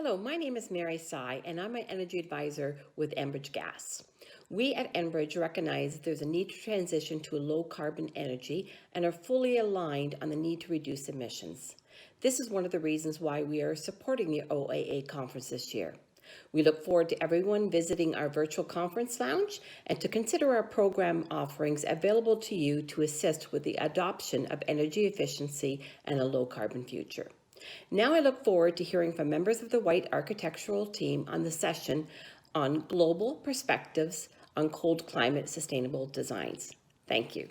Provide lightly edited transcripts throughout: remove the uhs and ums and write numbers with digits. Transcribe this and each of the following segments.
Hello, my name is Mary Sy, and I'm an energy advisor with Enbridge Gas. We at Enbridge recognize there's a need to transition to a low carbon energy and are fully aligned on the need to reduce emissions. This is one of the reasons why we are supporting the OAA conference this year. We look forward to everyone visiting our virtual conference lounge and to consider our program offerings available to you to assist with the adoption of energy efficiency and a low carbon future. Now I look forward to hearing from members of the White Architectural team on the session on global perspectives on cold climate sustainable designs. Thank you.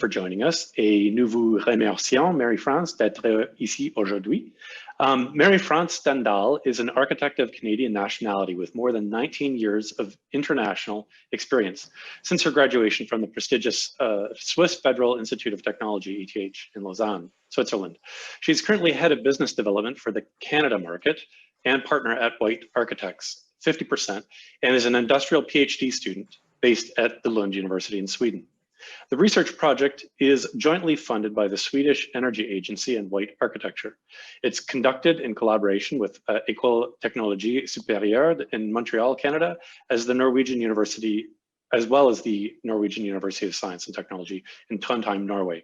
For joining us, et nous vous remercions, Marie-France, d'être ici aujourd'hui. Marie-France Stendahl is an architect of Canadian nationality with more than 19 years of international experience since her graduation from the prestigious Swiss Federal Institute of Technology, ETH, in Lausanne, Switzerland. She's currently head of business development for the Canada market and partner at White Arkitekter, 50%, and is an industrial PhD student based at the Lund University in Sweden. The research project is jointly funded by the Swedish Energy Agency and White Arkitekter. It's conducted in collaboration with École Technologie Supérieure in Montreal, Canada, as the Norwegian University, as well as the Norwegian University of Science and Technology in Trondheim, Norway.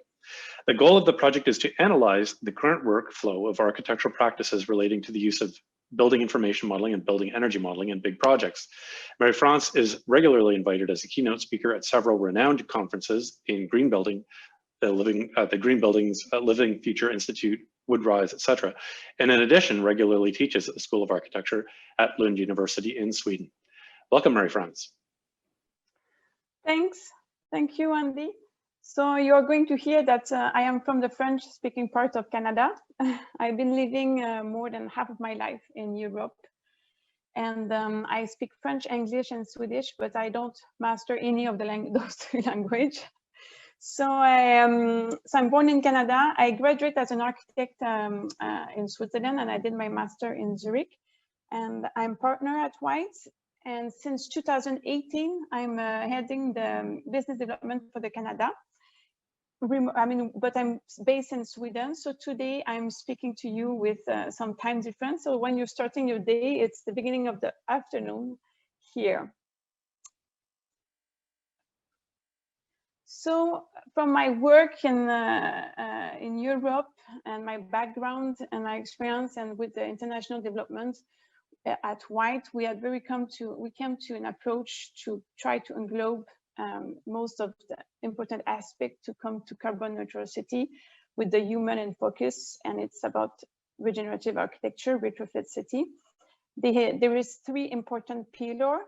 The goal of the project is to analyze the current workflow of architectural practices relating to the use of building information modeling and building energy modeling in big projects. Marie-France is regularly invited as a keynote speaker at several renowned conferences in green building, the Green Buildings, Living Future Institute, Woodrise, etc. And in addition, regularly teaches at the School of Architecture at Lund University in Sweden. Welcome, Marie-France. Thanks. Thank you, Andy. So you're going to hear that I am from the French-speaking part of Canada. I've been living more than half of my life in Europe. And I speak French, English, and Swedish, but I don't master any of those three languages. So I'm born in Canada. I graduated as an architect in Switzerland, and I did my master in Zurich. And I'm partner at White. And since 2018, I'm heading the business development for the Canada. But I'm based in Sweden. So today I'm speaking to you with some time difference. So when you're starting your day, it's the beginning of the afternoon here. So from my work in Europe and my background and my experience and with the international development at White, we came to an approach to try to englobe most of the important aspects to come to carbon neutrality with the human in focus, and it's about regenerative architecture, retrofit city. There is three important pillars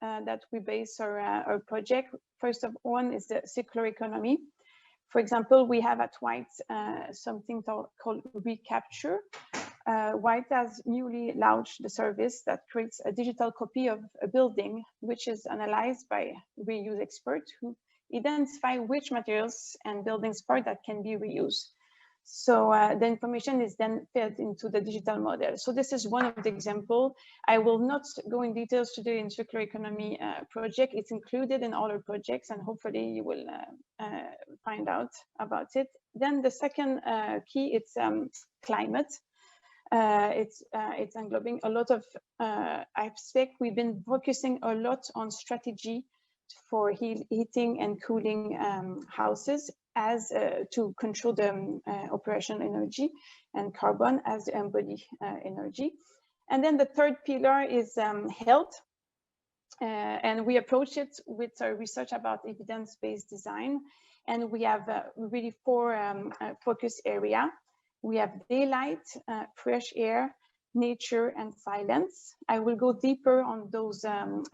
that we base our project. First of all is the circular economy. For example, we have at White something called Recapture. White has newly launched the service that creates a digital copy of a building, which is analyzed by reuse experts who identify which materials and building parts that can be reused. So the information is then fed into the digital model. So this is one of the examples. I will not go in details today in circular economy project. It's included in all our projects, and hopefully you will find out about it. Then the second key, it's climate. It's englobing a lot of aspects. We've been focusing a lot on strategy for heating and cooling houses as to control the operational energy and carbon as the embodied energy. And then the third pillar is health. And we approach it with our research about evidence-based design. And we have really four focus areas. We have daylight, fresh air, nature, and silence. I will go deeper on those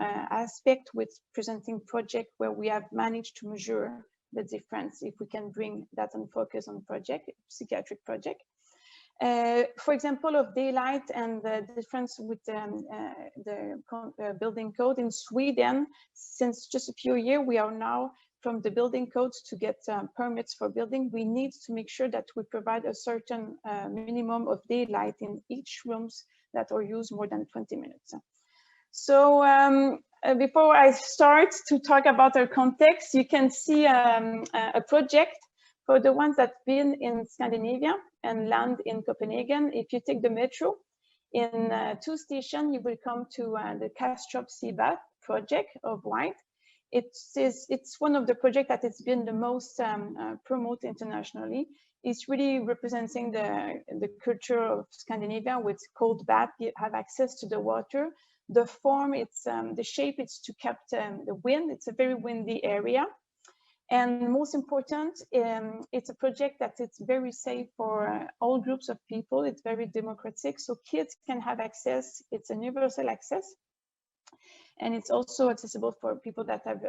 aspects with presenting project where we have managed to measure the difference, if we can bring that on focus on project, psychiatric project. For example, of daylight and the difference with the building code in Sweden, since just a few years, we are now from the building codes to get permits for building, we need to make sure that we provide a certain minimum of daylight in each rooms that are used more than 20 minutes. So before I start to talk about our context, you can see a project for the ones that have been in Scandinavia and land in Copenhagen. If you take the metro, In 2 stations, you will come to the Castrop Seabath project of White. It's one of the projects that has been the most promoted internationally. It's really representing the culture of Scandinavia with cold bath. You have access to the water. The form, the shape, it's to capture the wind. It's a very windy area. And most important, it's a project that it's very safe for all groups of people. It's very democratic, so kids can have access. It's a universal access. And it's also accessible for people that have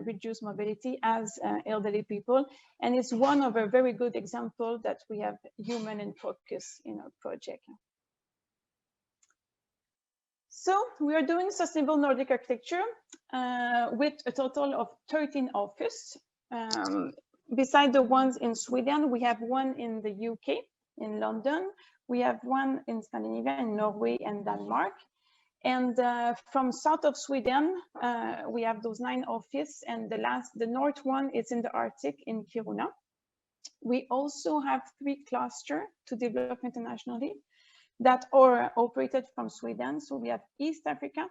reduced mobility as elderly people. And it's one of a very good example that we have human in focus in our project. So we are doing sustainable Nordic architecture with a total of 13 offices. Beside the ones in Sweden, we have one in the UK, in London. We have one in Scandinavia, in Norway and Denmark. And from south of Sweden, we have those 9 offices, and the north one is in the Arctic in Kiruna. We also have 3 clusters to develop internationally that are operated from Sweden. So we have East Africa,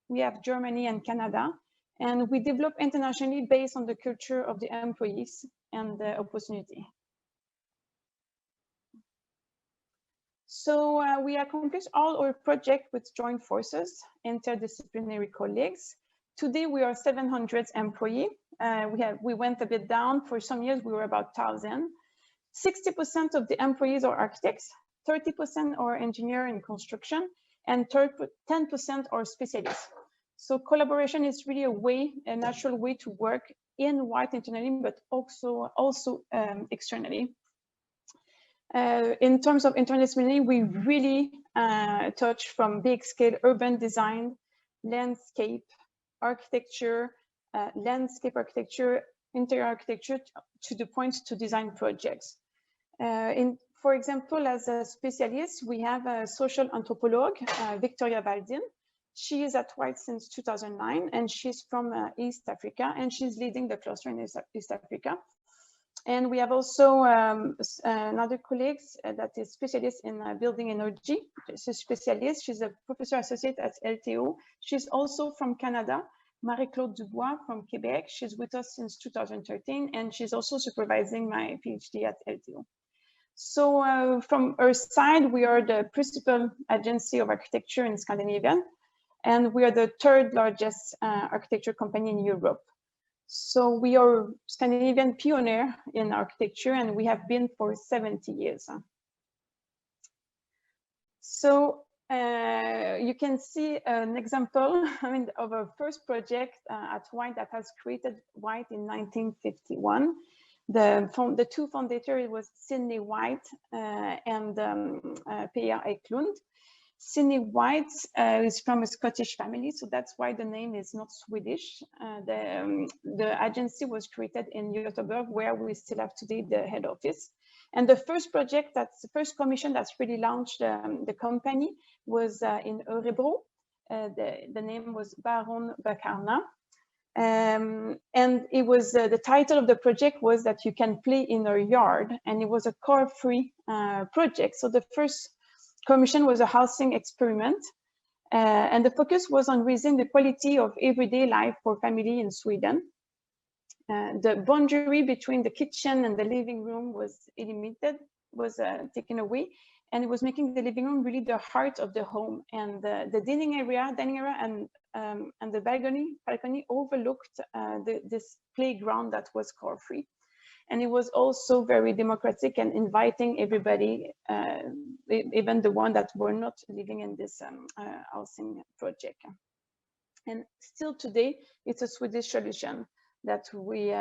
we have Germany and Canada, and we develop internationally based on the culture of the employees and the opportunity. So we accomplish all our projects with joint forces, interdisciplinary colleagues. Today we are 700 employees. We went a bit down. For some years we were about 1,000. 60% of the employees are architects, 30% are engineer in construction, and 10% are specialists. So collaboration is really a natural way to work in White internally, but also externally. In terms of interdisciplinary, we really touch from big scale urban design, landscape architecture, interior architecture, to the point to design projects. For example, as a specialist, we have a social anthropologue, Victoria Valdin. She is at White since 2009, and she's from East Africa, and she's leading the cluster in East Africa. And we have also another colleague that is specialist in building energy. She's a specialist. She's a professor associate at LTO. She's also from Canada. Marie-Claude Dubois from Quebec. She's with us since 2013, and she's also supervising my PhD at LTO. So from our side, we are the principal agency of architecture in Scandinavia, and we are the 3rd largest architecture company in Europe. So we are Scandinavian pioneer in architecture, and we have been for 70 years. So you can see an example of our first project at White that has created White in 1951. The 2 founders was Sidney White and P.A. Eklund. Sidney White is from a Scottish family, so that's why the name is not Swedish. The agency was created in Göteborg, where we still have today the head office. And the first project, that's the first commission that's really launched the company, was in Örebro. The name was Baron Bakarna. And it was the title of the project was that you can play in our yard, and it was a car-free project. So the first commission was a housing experiment, and the focus was on raising the quality of everyday life for family in Sweden. The boundary between the kitchen and the living room was taken away, and it was making the living room really the heart of the home. And the dining area and the balcony overlooked this playground that was car-free. And it was also very democratic and inviting everybody, even the ones that were not living in this housing project. And still today, it's a Swedish solution that we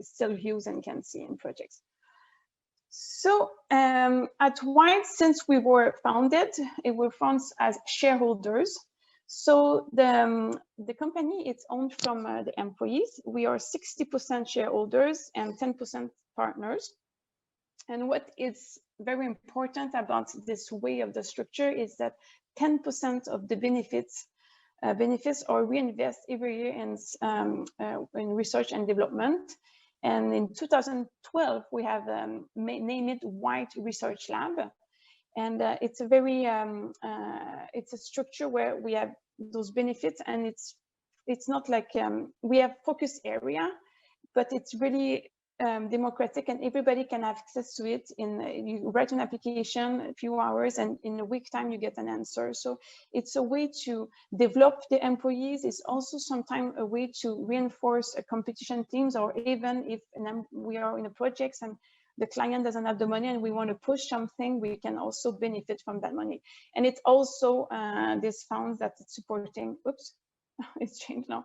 still use and can see in projects. So at White, since we were founded, it was founded as shareholders. So the company is owned from the employees. We are 60% shareholders and 10% partners. And what is very important about this way of the structure is that 10% of the benefits are reinvested every year in research and development. And in 2012, we have named it White Research Lab. And it's a very, it's a structure where we have those benefits, and it's not like we have focus area, but it's really democratic, and everybody can have access to it. You write an application a few hours, and in a week time you get an answer. So it's a way to develop the employees. It's also sometimes a way to reinforce competition teams, or even if we are in a project and the client doesn't have the money and we want to push something, we can also benefit from that money. And it's also this funds that it's supporting, oops, it's changed now,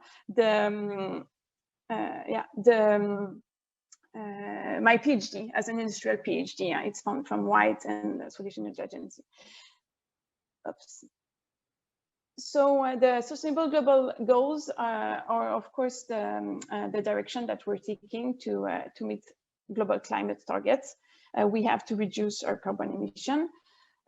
my PhD as an industrial PhD. It's from White and the Swedish Energy Agency. Oops. So the Sustainable Global Goals are, of course, the direction that we're taking to meet global climate targets. We have to reduce our carbon emission.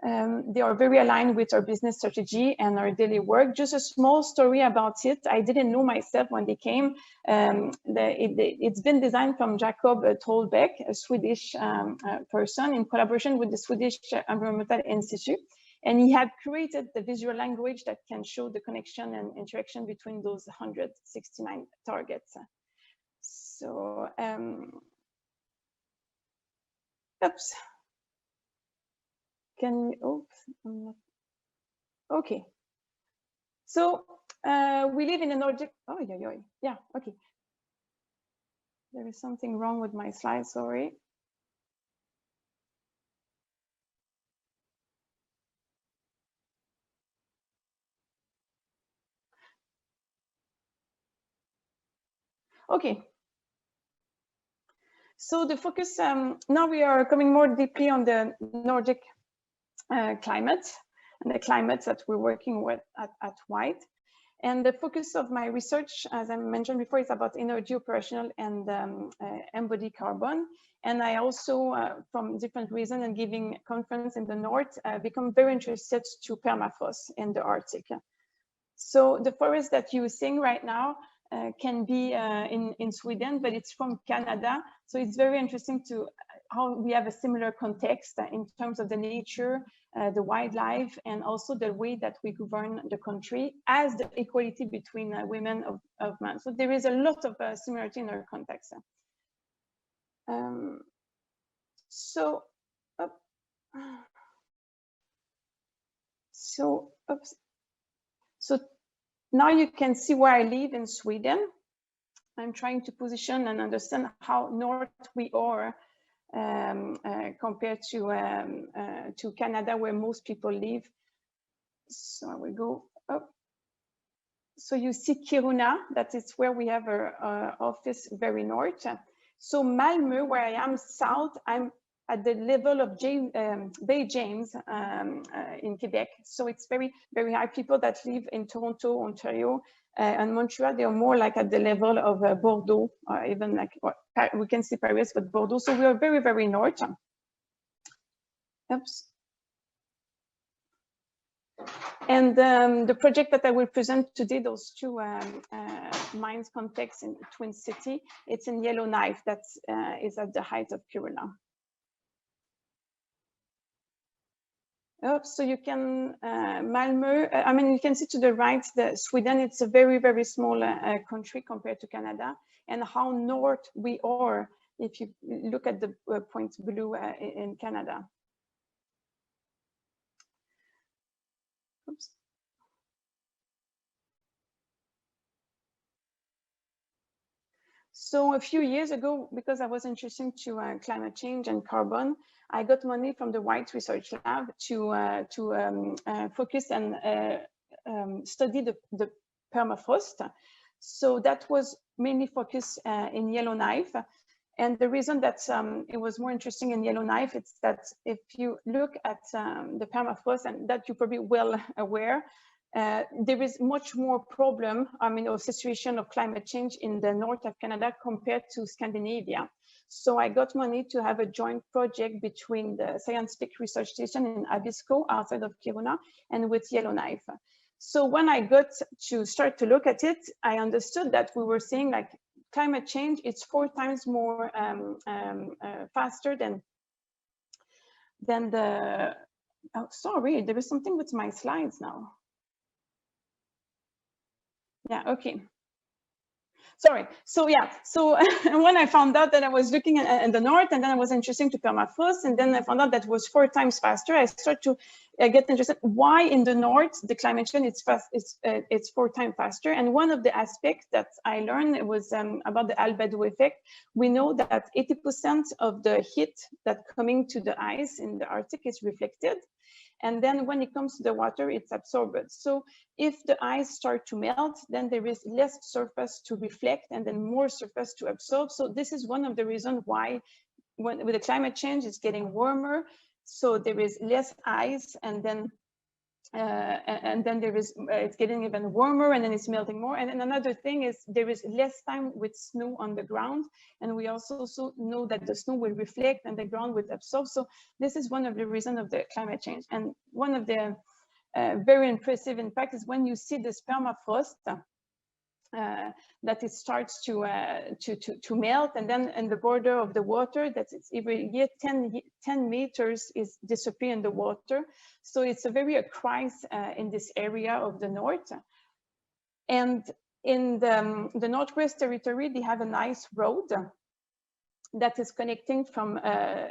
They are very aligned with our business strategy and our daily work. Just a small story about it. I didn't know myself when they came. It's been designed from Jacob Trollbeck, a Swedish person, in collaboration with the Swedish Environmental Institute. And he had created the visual language that can show the connection and interaction between those 169 targets. So, oops. Can you, oops, okay. So we live in a Nordic, yeah, okay. There is something wrong with my slide, sorry. Okay. So the focus, now we are coming more deeply on the Nordic climate and the climates that we're working with at White. And the focus of my research, as I mentioned before, is about energy, operational, and embodied carbon. And I also, from different reasons and giving conference in the North, become very interested to permafrost in the Arctic. So the forest that you're seeing right now can be in Sweden, but it's from Canada. So it's very interesting to how we have a similar context in terms of the nature, the wildlife, and also the way that we govern the country as the equality between women of men. So there is a lot of similarity in our context. So now you can see where I live in Sweden. I'm trying to position and understand how north we are compared to Canada, where most people live. So I will go up. So you see Kiruna, that is where we have our office very north. So Malmö, where I am south, I'm at the level of Bay James in Quebec. So it's very, very high. People that live in Toronto, Ontario, and Montreal, they are more like at the level of Bordeaux, or even like, we can see Paris, but Bordeaux. So we are very, very north. Oops. And the project that I will present today, those two mines complex in Twin City, it's in Yellowknife, that is at the height of Kiruna. Oops, so you can, Malmö, I mean, you can see to the right, Sweden, it's a very, very small country compared to Canada, and how north we are if you look at the point blue in Canada. Oops. So a few years ago, because I was interested to climate change and carbon, I got money from the White Research Lab to focus and study the permafrost. So that was mainly focused in Yellowknife. And the reason that it was more interesting in Yellowknife, it's that if you look at the permafrost, and that you're probably well aware, there is much more problem, I mean, or situation of climate change in the north of Canada compared to Scandinavia. So I got money to have a joint project between the Scientific Research Station in Abisko, outside of Kiruna, and with Yellowknife. So when I got to start to look at it, I understood that we were saying like climate change, it's 4 times more faster than the Oh, sorry, there is something with my slides now. Yeah, okay. Sorry. So yeah, so when I found out that I was looking in the north, and then I was interested to permafrost, and then I found out that it was 4 times faster, I started to get interested. Why in the north the climate change it's 4 times faster? And one of the aspects that I learned was about the albedo effect. We know that 80% of the heat that coming to the ice in the Arctic is reflected. And then when it comes to the water, it's absorbed. So if the ice start to melt, then there is less surface to reflect and then more surface to absorb. So this is one of the reasons why with the climate change, it's getting warmer. So there is less ice, and then there is it's getting even warmer, and then it's melting more. And then another thing is there is less time with snow on the ground, and we also know that the snow will reflect and the ground will absorb. So this is one of the reasons of the climate change. And one of the very impressive impact is when you see this permafrost that it starts to melt, and then in the border of the water, that it's every year 10 meters is disappear in the water. So it's a very crisis in this area of the north. And in the Northwest Territory, they have a nice road that is connecting from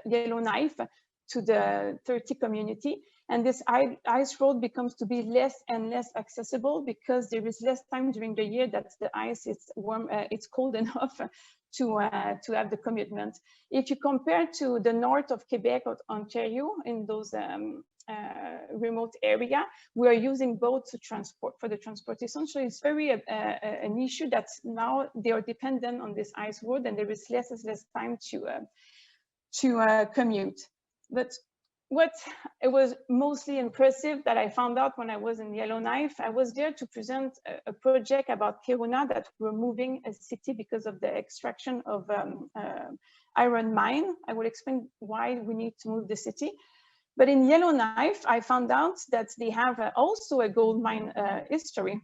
Yellowknife to the 30 community. And this ice road becomes to be less and less accessible because there is less time during the year that the ice is warm, it's cold enough to have the commitment. If you compare to the north of Quebec or Ontario, in those remote area, we are using boats to transport for the transportation. So it's very an issue that now they are dependent on this ice road, and there is less and less time to commute. But what it was mostly impressive that I found out when I was in Yellowknife, I was there to present a project about Kiruna, that we're moving a city because of the extraction of iron mine. I will explain why we need to move the city. But in Yellowknife, I found out that they have also a gold mine history,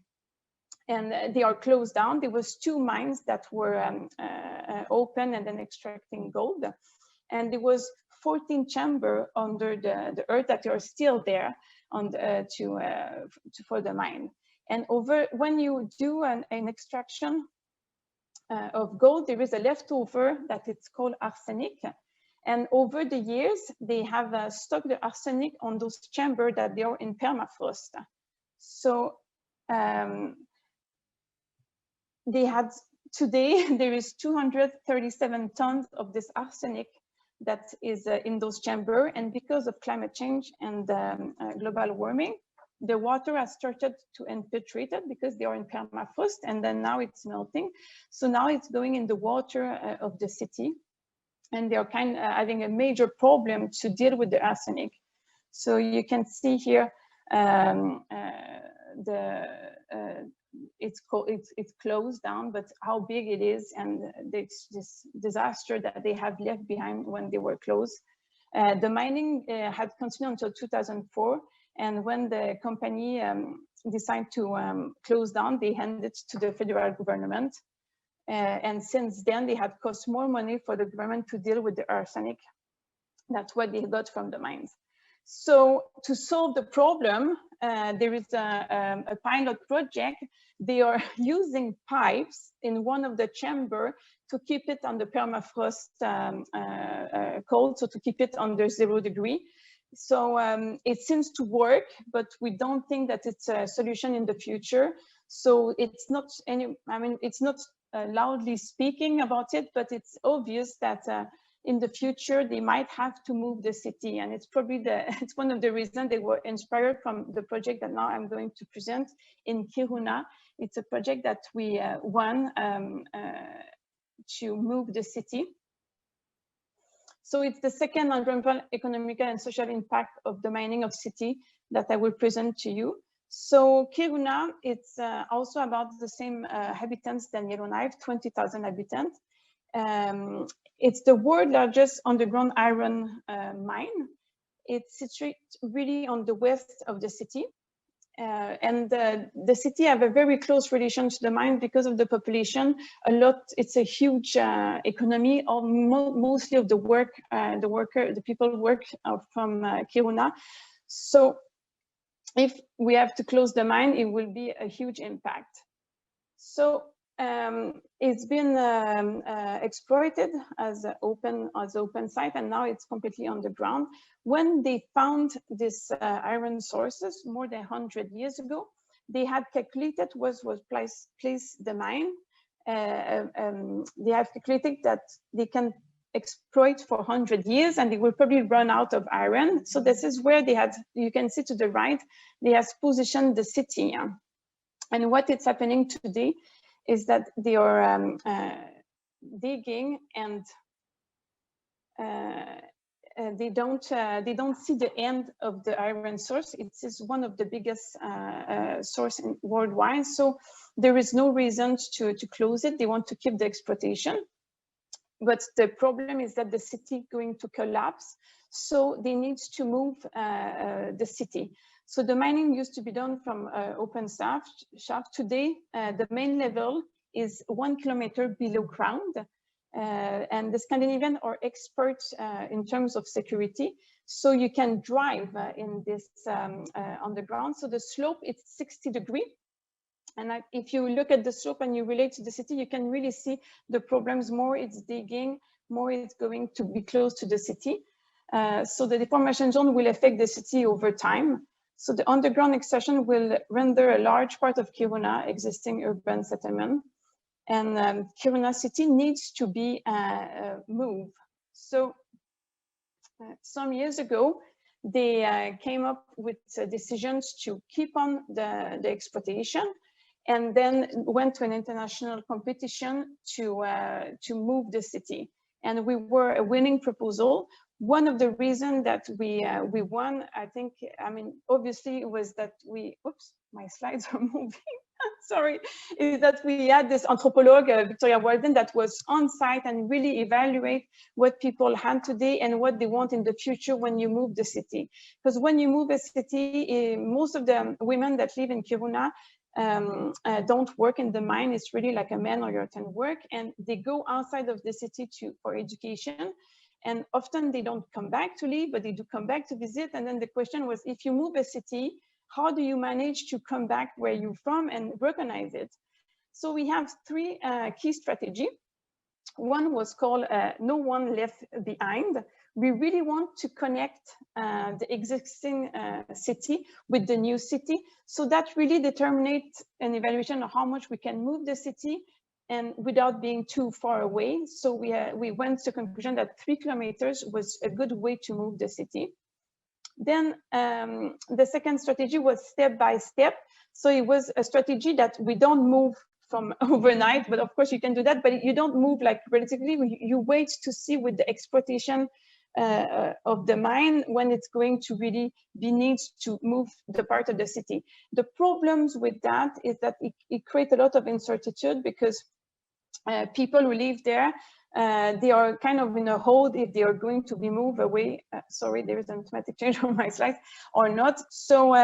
and they are closed down. There was 2 mines that were open and then extracting gold, and there was 14 chambers under the earth that are still there on for the mine. And when you do an extraction of gold, there is a leftover that it's called arsenic. And over the years, they have stocked the arsenic on those chambers that they are in permafrost. So today, there is 237 tons of this arsenic that is in those chambers. And because of climate change and global warming, the water has started to infiltrate it because they are in permafrost, and then now it's melting. So now it's going in the water of the city, and they are having a major problem to deal with the arsenic. So you can see here it's closed down, but how big it is, and this disaster that they have left behind when they were closed. The mining had continued until 2004, and when the company decided to close down, they handed it to the federal government. And since then, they had cost more money for the government to deal with the arsenic. That's what they got from the mines. So to solve the problem, there is a pilot project. They are using pipes in one of the chambers to keep it on the permafrost cold, so to keep it under 0 degrees. So it seems to work, but we don't think that it's a solution in the future. So it's not it's not loudly speaking about it, but it's obvious that in the future they might have to move the city, and it's probably it's one of the reasons they were inspired from the project that now I'm going to present in Kiruna. It's a project that we won to move the city. So it's the second environmental, economical, and social impact of the mining of city that I will present to you. So Kiruna, it's also about the same habitants than Yellowknife, 20,000 habitants. It's the world's largest underground iron mine. It's situated really on the west of the city. And the city have a very close relation to the mine because of the population. It's a huge economy. Mostly of the people work from Kiruna. So if we have to close the mine, it will be a huge impact. So it's been exploited as an open site, and now it's completely underground. When they found this iron sources more than 100 years ago, they had calculated was placed the mine. They have calculated that they can exploit for 100 years and they will probably run out of iron. So this is where they had, you can see to the right, they have positioned the city. And what is happening today is that they are digging and they don't see the end of the iron source. It is one of the biggest source worldwide. So there is no reason to close it. They want to keep the exploitation. But the problem is that the city is going to collapse. So they need to move the city. So the mining used to be done from open shaft. Today, the main level is 1 kilometer below ground. And the Scandinavian are experts in terms of security. So you can drive in this underground. So the slope is 60 degrees. And if you look at the slope and you relate to the city, you can really see the problems. More it's digging, more it's going to be close to the city. So the deformation zone will affect the city over time. So the underground extraction will render a large part of Kiruna existing urban settlement. And Kiruna city needs to be moved. So some years ago, they came up with decisions to keep on the exploitation, and then went to an international competition to move the city. And we were a winning proposal. One of the reasons that we won, obviously, was that oops, my slides are moving. Sorry, is that we had this anthropologue, Victoria Walden, that was on site and really evaluate what people had today and what they want in the future when you move the city. Because when you move a city, most of the women that live in Kiruna don't work in the mine. It's really like a man or your tent work, and they go outside of the city for education. And often they don't come back to live, but they do come back to visit. And then the question was, if you move a city, how do you manage to come back where you're from and recognize it? So we have three key strategies. One was called No One Left Behind. We really want to connect the existing city with the new city. So that really determines an evaluation of how much we can move the city and without being too far away. So we went to the conclusion that 3 kilometers was a good way to move the city. Then the second strategy was step by step. So it was a strategy that we don't move from overnight, but of course you can do that, but you don't move like relatively, you wait to see with the exploitation of the mine when it's going to really be needs to move the part of the city. The problems with that is that it creates a lot of uncertainty because people who live there, they are kind of in a hold if they are going to be moved away. Sorry, there is an automatic change on my slide or not. So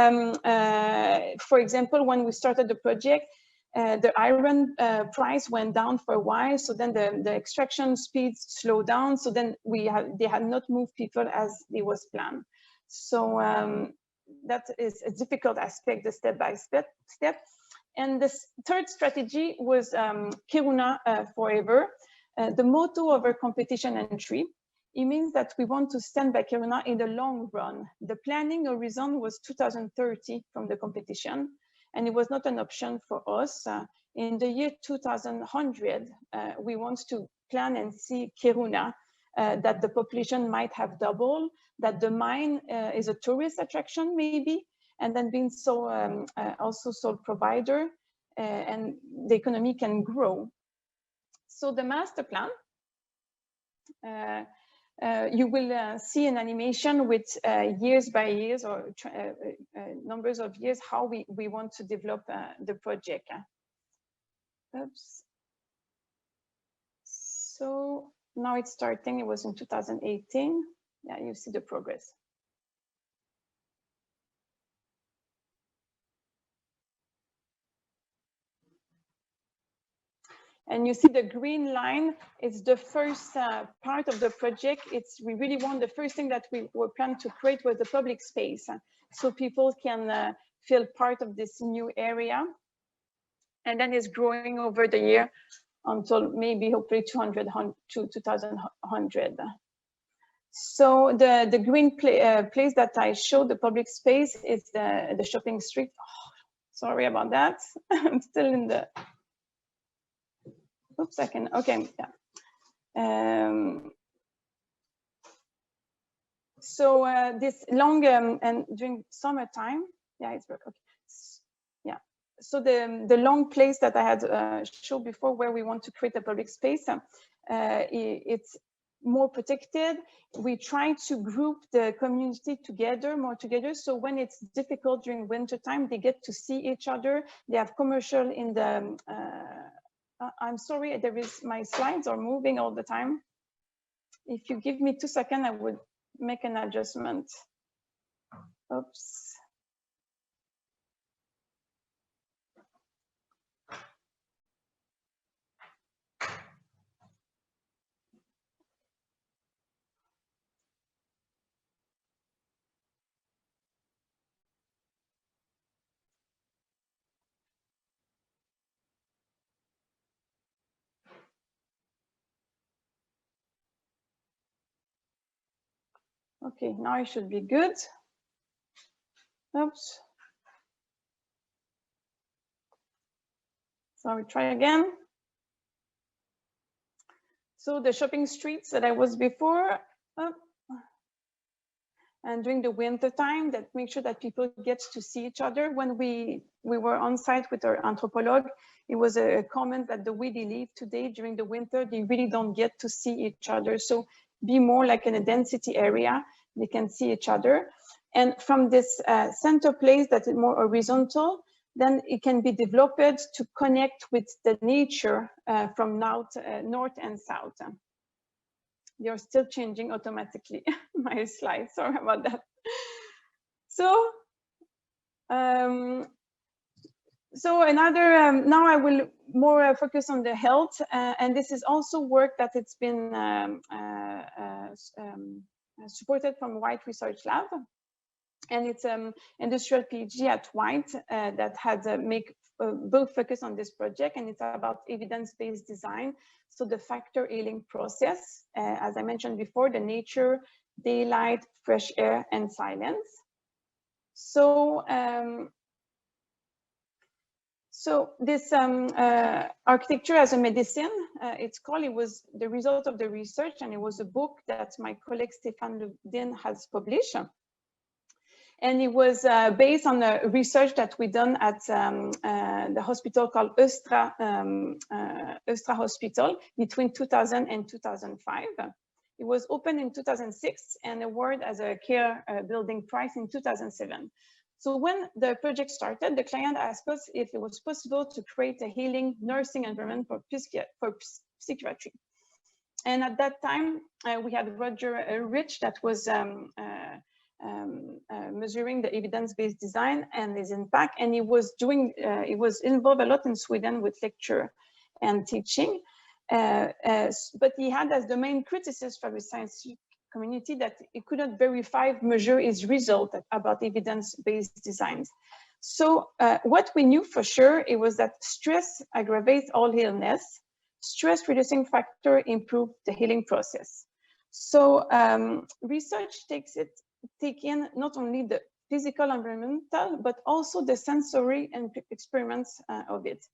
for example, when we started the project, the iron price went down for a while. So then the extraction speeds slowed down. So then they had not moved people as it was planned. So that is a difficult aspect, the step-by-step. And the third strategy was Kiruna forever. The motto of our competition entry, it means that we want to stand by Kiruna in the long run. The planning horizon was 2030 from the competition, and it was not an option for us. In the year 2100, we want to plan and see Kiruna, that the population might have doubled, that the mine is a tourist attraction maybe, and then being also sole provider, and the economy can grow. So the master plan, you will see an animation with years by years or numbers of years how we want to develop the project. Oops. So now it's starting. It was in 2018. Yeah, you see the progress. And you see the green line, it's the first part of the project. We really want, the first thing that we were planning to create was the public space. So people can feel part of this new area. And then it's growing over the year until maybe hopefully 2100. So the green place that I showed, the public space, is the shopping street. Oh, sorry about that. I'm still in the, oops, okay, yeah. So this long, and during summertime, yeah, it's okay. Yeah, so the long place that I had showed before, where we want to create a public space, it's more protected. We try to group the community more together. So when it's difficult during winter time, they get to see each other. They have commercial in the, I'm sorry, my slides are moving all the time. If you give me 2 seconds, I would make an adjustment. Oops. Okay, now it should be good. Oops. So we try again. So the shopping streets that I was before, and during the winter time, that make sure that people get to see each other. When we were on site with our anthropologue, it was a comment that the way they live today during the winter, they really don't get to see each other. So be more like in a density area, they can see each other. And from this center place that is more horizontal, then it can be developed to connect with the nature from north and south. You're still changing automatically my slides, sorry about that. So, another, now I will more focus on the health, and this is also work that it's been supported from White Research Lab. And it's industrial PhD at White that had make both focus on this project, and it's about evidence-based design. So the factor healing process, as I mentioned before, the nature, daylight, fresh air, and silence. So, this architecture as a medicine, it's called, it was the result of the research, and it was a book that my colleague Stéphane Ludin has published. And it was based on the research that we done at the hospital called Östra Hospital between 2000 and 2005. It was opened in 2006 and awarded as a care building prize in 2007. So when the project started, the client asked us if it was possible to create a healing nursing environment for psychiatry. And at that time, we had Roger Rich that was measuring the evidence-based design and its impact, and he was doing, he was involved a lot in Sweden with lecture and teaching, but he had as the main criticism from the science community that he couldn't measure his result about evidence-based designs. So what we knew for sure, it was that stress aggravates all illness. Stress reducing factor improve the healing process. So research take in not only the physical environmental, but also the sensory and experiments of it.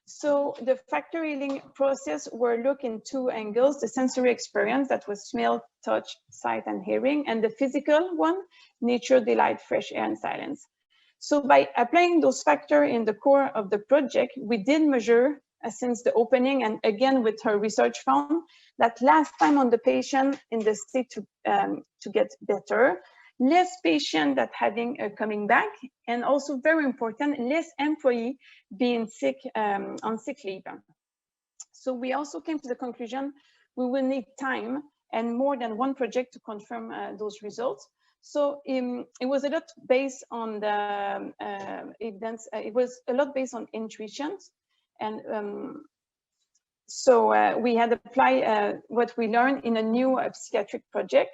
So the factor healing process were looked in two angles: the sensory experience, that was smell, touch, sight, and hearing, and the physical one, nature, daylight, fresh air, and silence. So by applying those factors in the core of the project, we did measure since the opening, and again with her research found that last time on the patient in the state to get better, less patient that having coming back, and also very important, less employee being sick on sick leave. So we also came to the conclusion we will need time and more than one project to confirm those results. So it was a lot based on the evidence. It was a lot based on intuitions, and So we had applied what we learned in a new psychiatric project.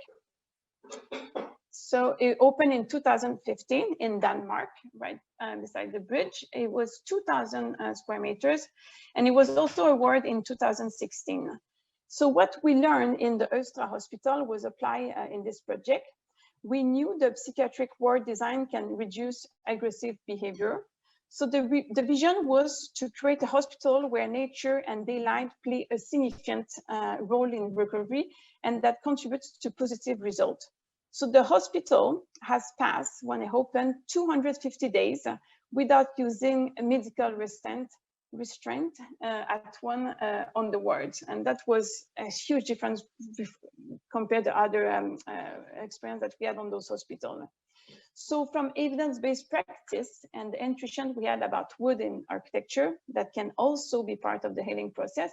So it opened in 2015 in Denmark, right beside the bridge. It was 2,000 square meters, and it was also awarded in 2016. So what we learned in the Östra Hospital was applied in this project. We knew the psychiatric ward design can reduce aggressive behavior. So the vision was to create a hospital where nature and daylight play a significant role in recovery, and that contributes to positive results. So the hospital has passed, when it opened, 250 days without using a medical restraint at one on the wards. And that was a huge difference compared to other experience that we had on those hospitals. So from evidence-based practice and the intuition we had about wood in architecture that can also be part of the healing process,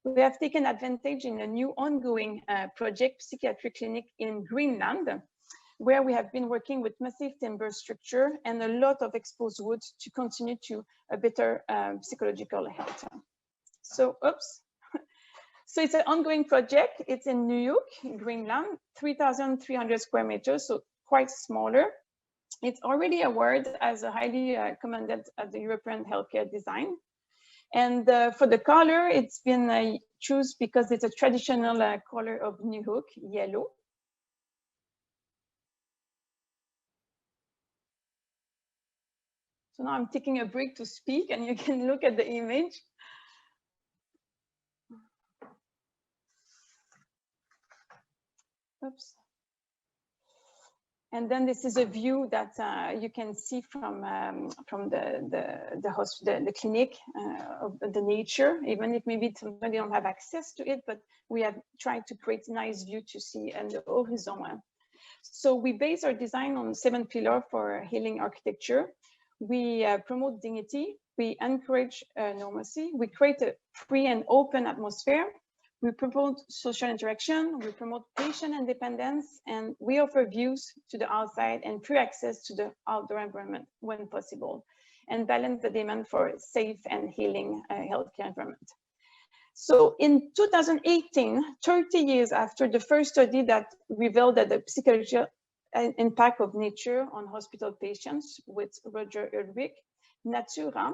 we have taken advantage in a new ongoing project, psychiatric clinic in Greenland, where we have been working with massive timber structure and a lot of exposed wood to continue to a better psychological health. So, So it's an ongoing project. It's in New York, Greenland, 3,300 square meters, so quite smaller. It's already awarded as a highly commended at the European healthcare design. And for the color, it's been chosen because it's a traditional color of New York, yellow. So now I'm taking a break to speak, and you can look at the image. Oops. And then this is a view that you can see from the clinic of the nature, even if maybe somebody don't have access to it, but we have tried to create a nice view to see and the horizon. So we base our design on 7 pillars for healing architecture. We promote dignity, we encourage normalcy, we create a free and open atmosphere, we promote social interaction, we promote patient independence, and we offer views to the outside and free access to the outdoor environment when possible, and balance the demand for safe and healing healthcare environment. So in 2018, 30 years after the first study that revealed that the psychological impact of nature on hospital patients with Roger Ulrich, Natura,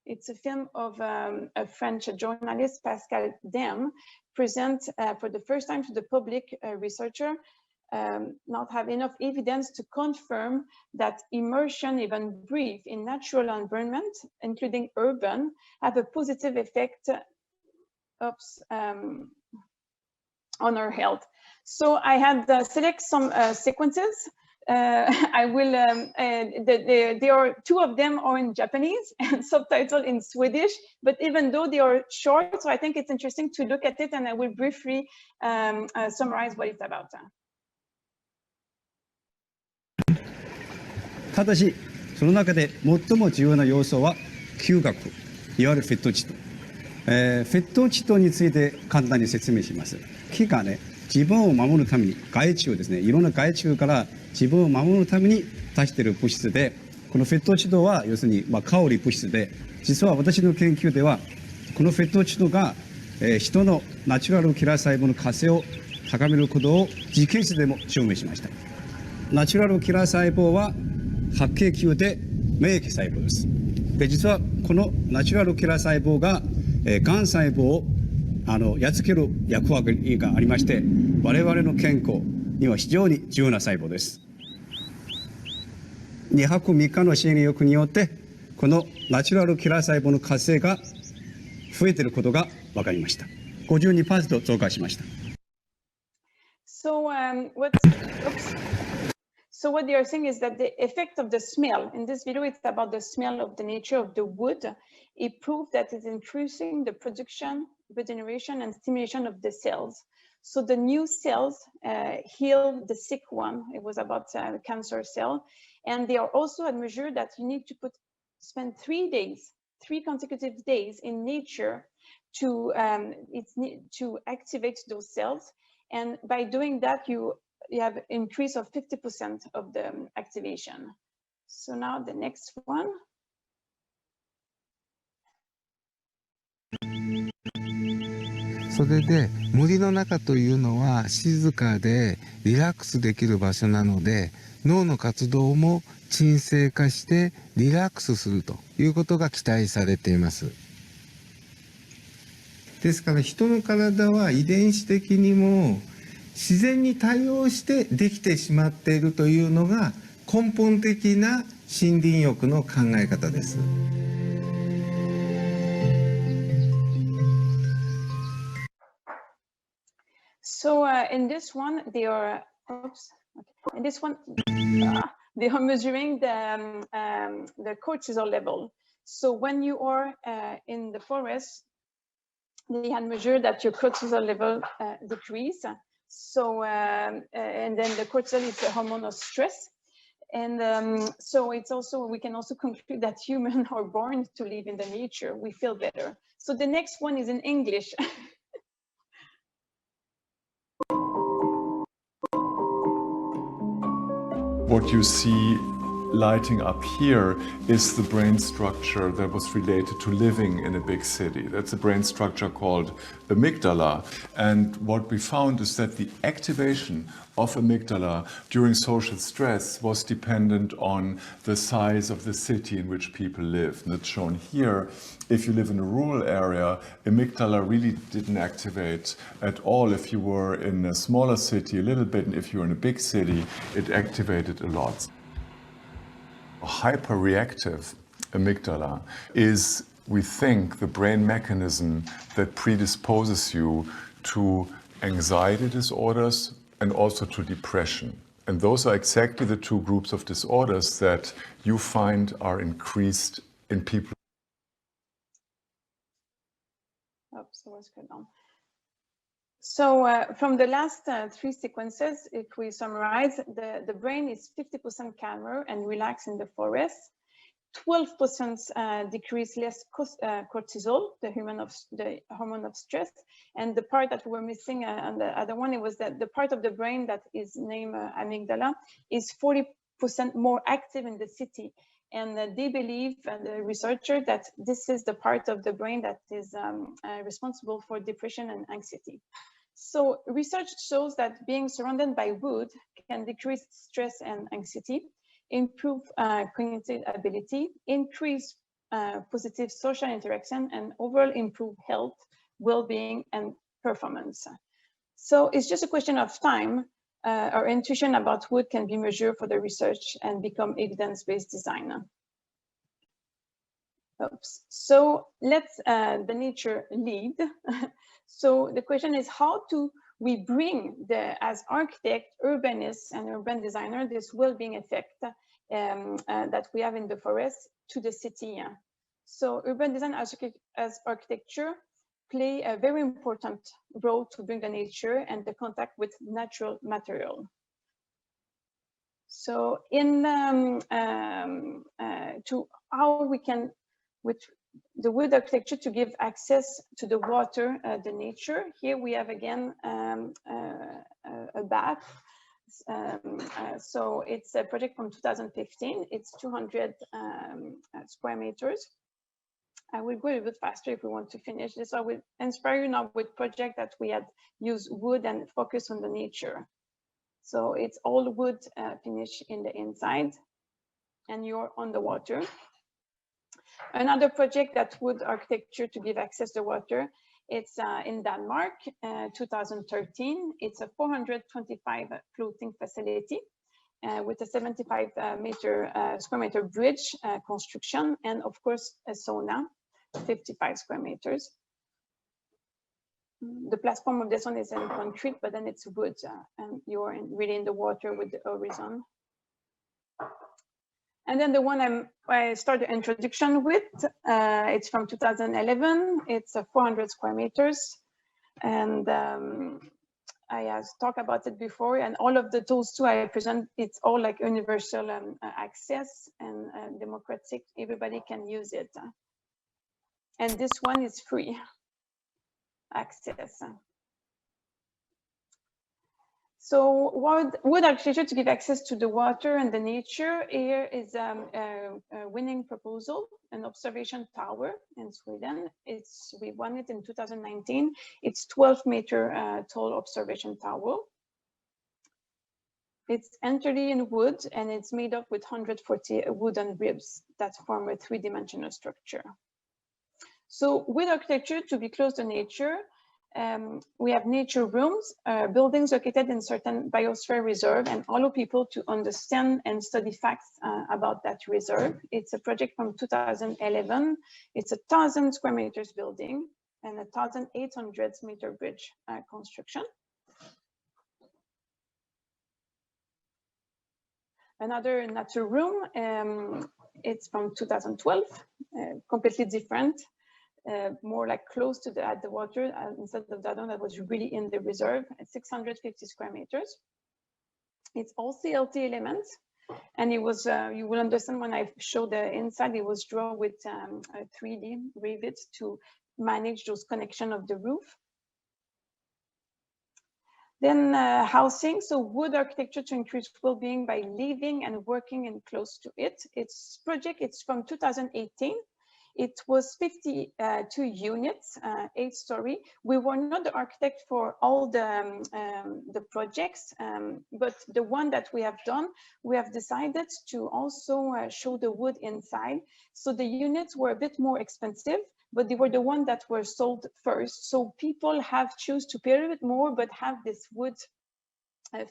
it's a film of a French journalist, Pascal Deme, present for the first time to the public researcher, not have enough evidence to confirm that immersion, even brief, in natural environment, including urban, have a positive effect on our health. So I had select some sequences. I will, there are 2 of them are in Japanese and subtitled in Swedish, but even though they are short, so I think it's interesting to look at it, and I will briefly summarize what it's about. ただし、その中で最も重要な要素は嗅覚、いわゆるフェットチッド。フェットチッドについて簡単に説明します。木がね、自分を守るために害虫をですね、いろんな害虫から自分を守るために出している物質で、このフェットチドは要するに香り物質で、実は私の研究ではこのフェットチドが人のナチュラルキラー細胞の活性を高めることを実験室でも証明しました。ナチュラルキラー細胞は白血球で免疫細胞です。で、実はこのナチュラルキラー細胞ががん細胞をやっつける役割がありまして、我々の健康には非常に重要な細胞です。2泊3日の心理浴によってこのナチュラルキラー細胞の活性が増えていることが分かりました。52% 増加しました。So what they are saying is that the effect of the smell, in this video it's about the smell of the nature of the wood. It proved that it's increasing the production, regeneration, and stimulation of the cells. So the new cells heal the sick one. It was about cancer cell. And they are also measured that you need to spend 3 consecutive days in nature to activate those cells. And by doing that, you have an increase of 50% of the activation. So now the next one. それで森の中というのは静かでリラックスできる場所なので、脳の活動も鎮静化してリラックスするということが期待されています。ですから人の体は遺伝子的にも自然に対応してできてしまっているというのが根本的な森林浴の考え方です。So in this one, they are they are measuring the cortisol level. So when you are in the forest, they had measured that your cortisol level decrease. So and then the cortisol is a hormone of stress. And so it's also, we can also conclude that humans are born to live in the nature. We feel better. So the next one is in English. What you see lighting up here is the brain structure that was related to living in a big city. That's a brain structure called amygdala. And what we found is that the activation of amygdala during social stress was dependent on the size of the city in which people live. And it's shown here. If you live in a rural area, amygdala really didn't activate at all. If you were in a smaller city, a little bit, and if you were in a big city, it activated a lot. A hyperreactive amygdala is, we think, the brain mechanism that predisposes you to anxiety disorders and also to depression. And those are exactly the two groups of disorders that you find are increased in people. So from the last three sequences, if we summarize, the brain is 50% calmer and relaxed in the forest, 12% decrease less cortisol, the hormone of stress, and the part that we're missing on the other one, it was that the part of the brain that is named amygdala is 40% more active in the city. And they believe, the researcher, that this is the part of the brain that is responsible for depression and anxiety. So research shows that being surrounded by wood can decrease stress and anxiety, improve cognitive ability, increase positive social interaction, and overall improve health, well-being, and performance. So it's just a question of time. Our intuition about wood can be measured for the research and become evidence-based design. Oops. So let's the nature lead. So the question is, how do we bring as architect, urbanists, and urban designer, this well-being effect that we have in the forest to the city? So urban design as architecture play a very important role to bring the nature and the contact with natural material. So in to how we can, with the wood architecture, to give access to the water, the nature. Here we have again a bath. So it's a project from 2015. It's 200 square meters. I will go a little bit faster if we want to finish this. I will inspire you now with project that we had used wood and focus on the nature. So it's all wood finish in the inside, and you're on the water. Another project that wood architecture to give access to water, it's in Denmark, 2013. It's a 425 floating facility with a 75 square meter bridge construction, and of course a sauna, 55 square meters. The platform of this one is in concrete, but then it's wood, and you're really in the water with the horizon. And then the one I started introduction with, it's from 2011. It's 400 square meters, and I talked about it before. And all of the tools too I present, it's all like universal access and democratic. Everybody can use it, and this one is free access. So wood architecture to give access to the water and the nature. Here is a winning proposal, an observation tower in Sweden. We won it in 2019. It's 12-meter tall observation tower. It's entirely in wood and it's made up with 140 wooden ribs that form a 3-dimensional structure. So with architecture to be close to nature, we have nature rooms, buildings located in certain biosphere reserve and allow people to understand and study facts about that reserve. It's a project from 2011. It's a 1,000 square meters building and a 1,800 meter bridge construction. Another nature room, it's from 2012, completely different. More like close to the water instead of that one that was really in the reserve at 650 square meters. It's all CLT elements, and it was you will understand when I show the inside. It was drawn with 3D rivets to manage those connections of the roof. Then housing, so wood architecture to increase well-being by living and working in close to it. It's from 2018. It was 52 units, 8-story. We were not the architect for all the projects, but the one that we have done, we have decided to also show the wood inside. So the units were a bit more expensive, but they were the ones that were sold first. So people have choose to pay a little bit more, but have this wood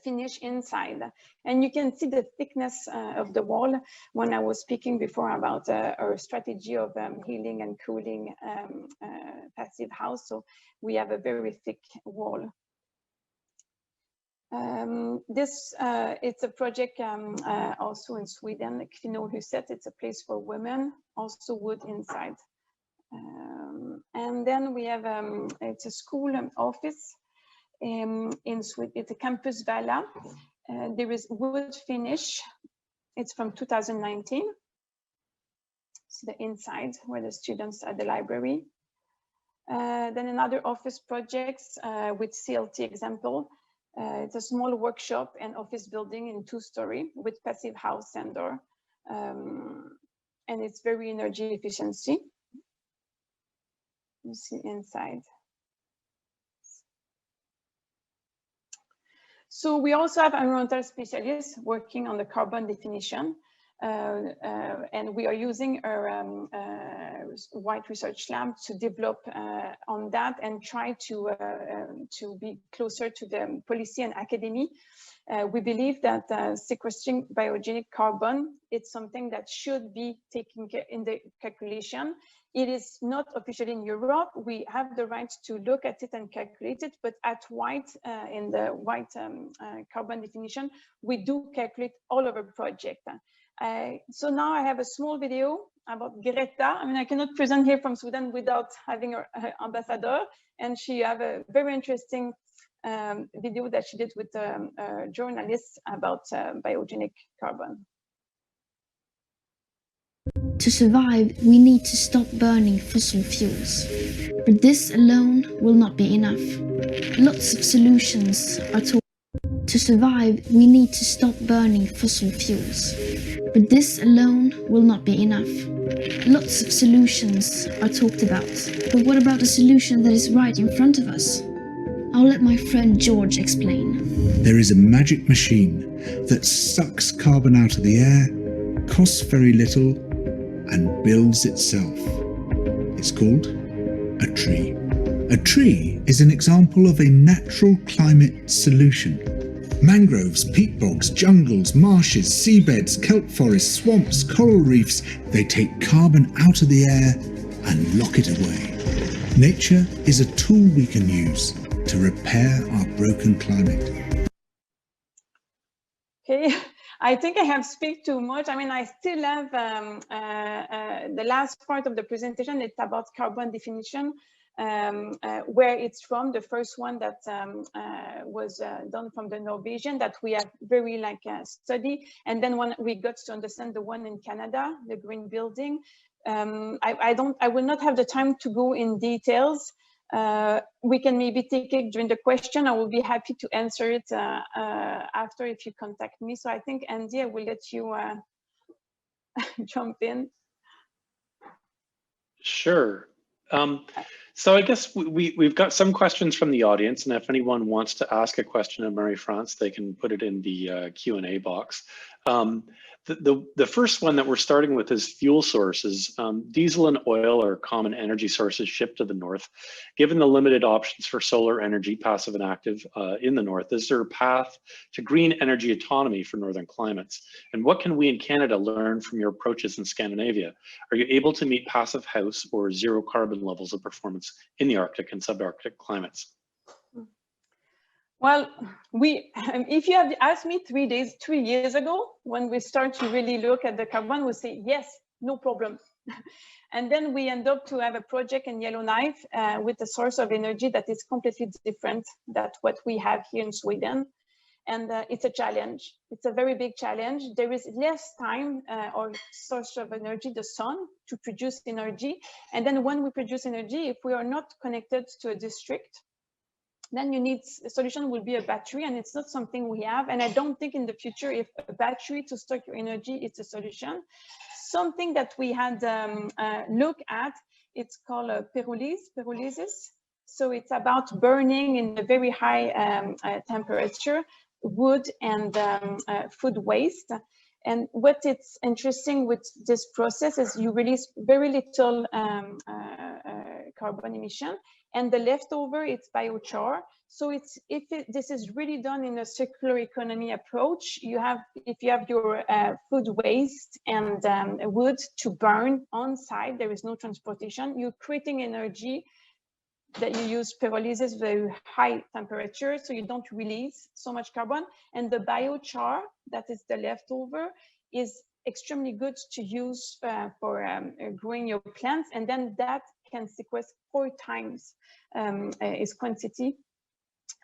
finish inside. And you can see the thickness of the wall when I was speaking before about our strategy of healing and cooling passive house. So we have a very thick wall. It's a project also in Sweden, Kvinnohuset. It's a place for women, also wood inside. And then we have, it's a school and office in Sweden. It's a campus Valla. There is wood finish. It's from 2019. So the inside where the students at the library. Then another office projects with CLT example. It's a small workshop and office building in 2-story with passive house and door. And it's very energy efficiency. You see inside. So we also have environmental specialists working on the carbon definition. And we are using our White Research Lab to develop on that and try to be closer to the policy and academy. We believe that sequestering biogenic carbon, it's something that should be taken in the calculation. It is not officially in Europe. We have the right to look at it and calculate it, but at White, in the White carbon definition, we do calculate all of our project. So now I have a small video about Greta. I mean, I cannot present here from Sweden without having her ambassador, and she have a very interesting video that she did with journalists about biogenic carbon. To survive, we need to stop burning fossil fuels. But this alone will not be enough. Lots of solutions are To survive, we need to stop burning fossil fuels. But this alone will not be enough. Lots of solutions are talked about. But what about the solution that is right in front of us? I'll let my friend George explain. There is a magic machine that sucks carbon out of the air, costs very little, and builds itself. It's called a tree. A tree is an example of a natural climate solution. Mangroves, peat bogs, jungles, marshes, seabeds, kelp forests, swamps, coral reefs, they take carbon out of the air and lock it away. Nature is a tool we can use to repair our broken climate. Okay, I think I have speak too much. I mean, I still have the last part of the presentation. It's about carbon definition, where it's from. The first one that was done from the Norwegian that we have very study. And then when we got to understand the one in Canada, the green building, I will not have the time to go in details. We can maybe take it during the question. I will be happy to answer it after if you contact me. So I think, Andy, I will let you jump in. Sure. So I guess we've got some questions from the audience, and if anyone wants to ask a question of Marie-France, they can put it in the Q&A box. The first one that we're starting with is fuel sources. Diesel and oil are common energy sources shipped to the north. Given the limited options for solar energy, passive and active, in the north, is there a path to green energy autonomy for northern climates? And what can we in Canada learn from your approaches in Scandinavia? Are you able to meet passive house or zero carbon levels of performance in the Arctic and subarctic climates? Well, if you had asked me 3 years ago, when we start to really look at the carbon, we say, yes, no problem. And then we end up to have a project in Yellowknife with a source of energy that is completely different than what we have here in Sweden. And it's a challenge. It's a very big challenge. There is less time or source of energy, the sun, to produce energy. And then when we produce energy, if we are not connected to a district, then you need a solution will be a battery, and it's not something we have. And I don't think in the future, if a battery to store your energy is a solution. Something that we had looked at, it's called pyrolysis. So it's about burning in a very high temperature, wood and food waste. And what it's interesting with this process is you release very little carbon emission, and the leftover, it's biochar. So this is really done in a circular economy approach. If you have your food waste and wood to burn on site, there is no transportation. You're creating energy that you use pyrolysis, very high temperature, so you don't release so much carbon. And the biochar, that is the leftover, is extremely good to use for growing your plants, and then that can sequester 4 times its quantity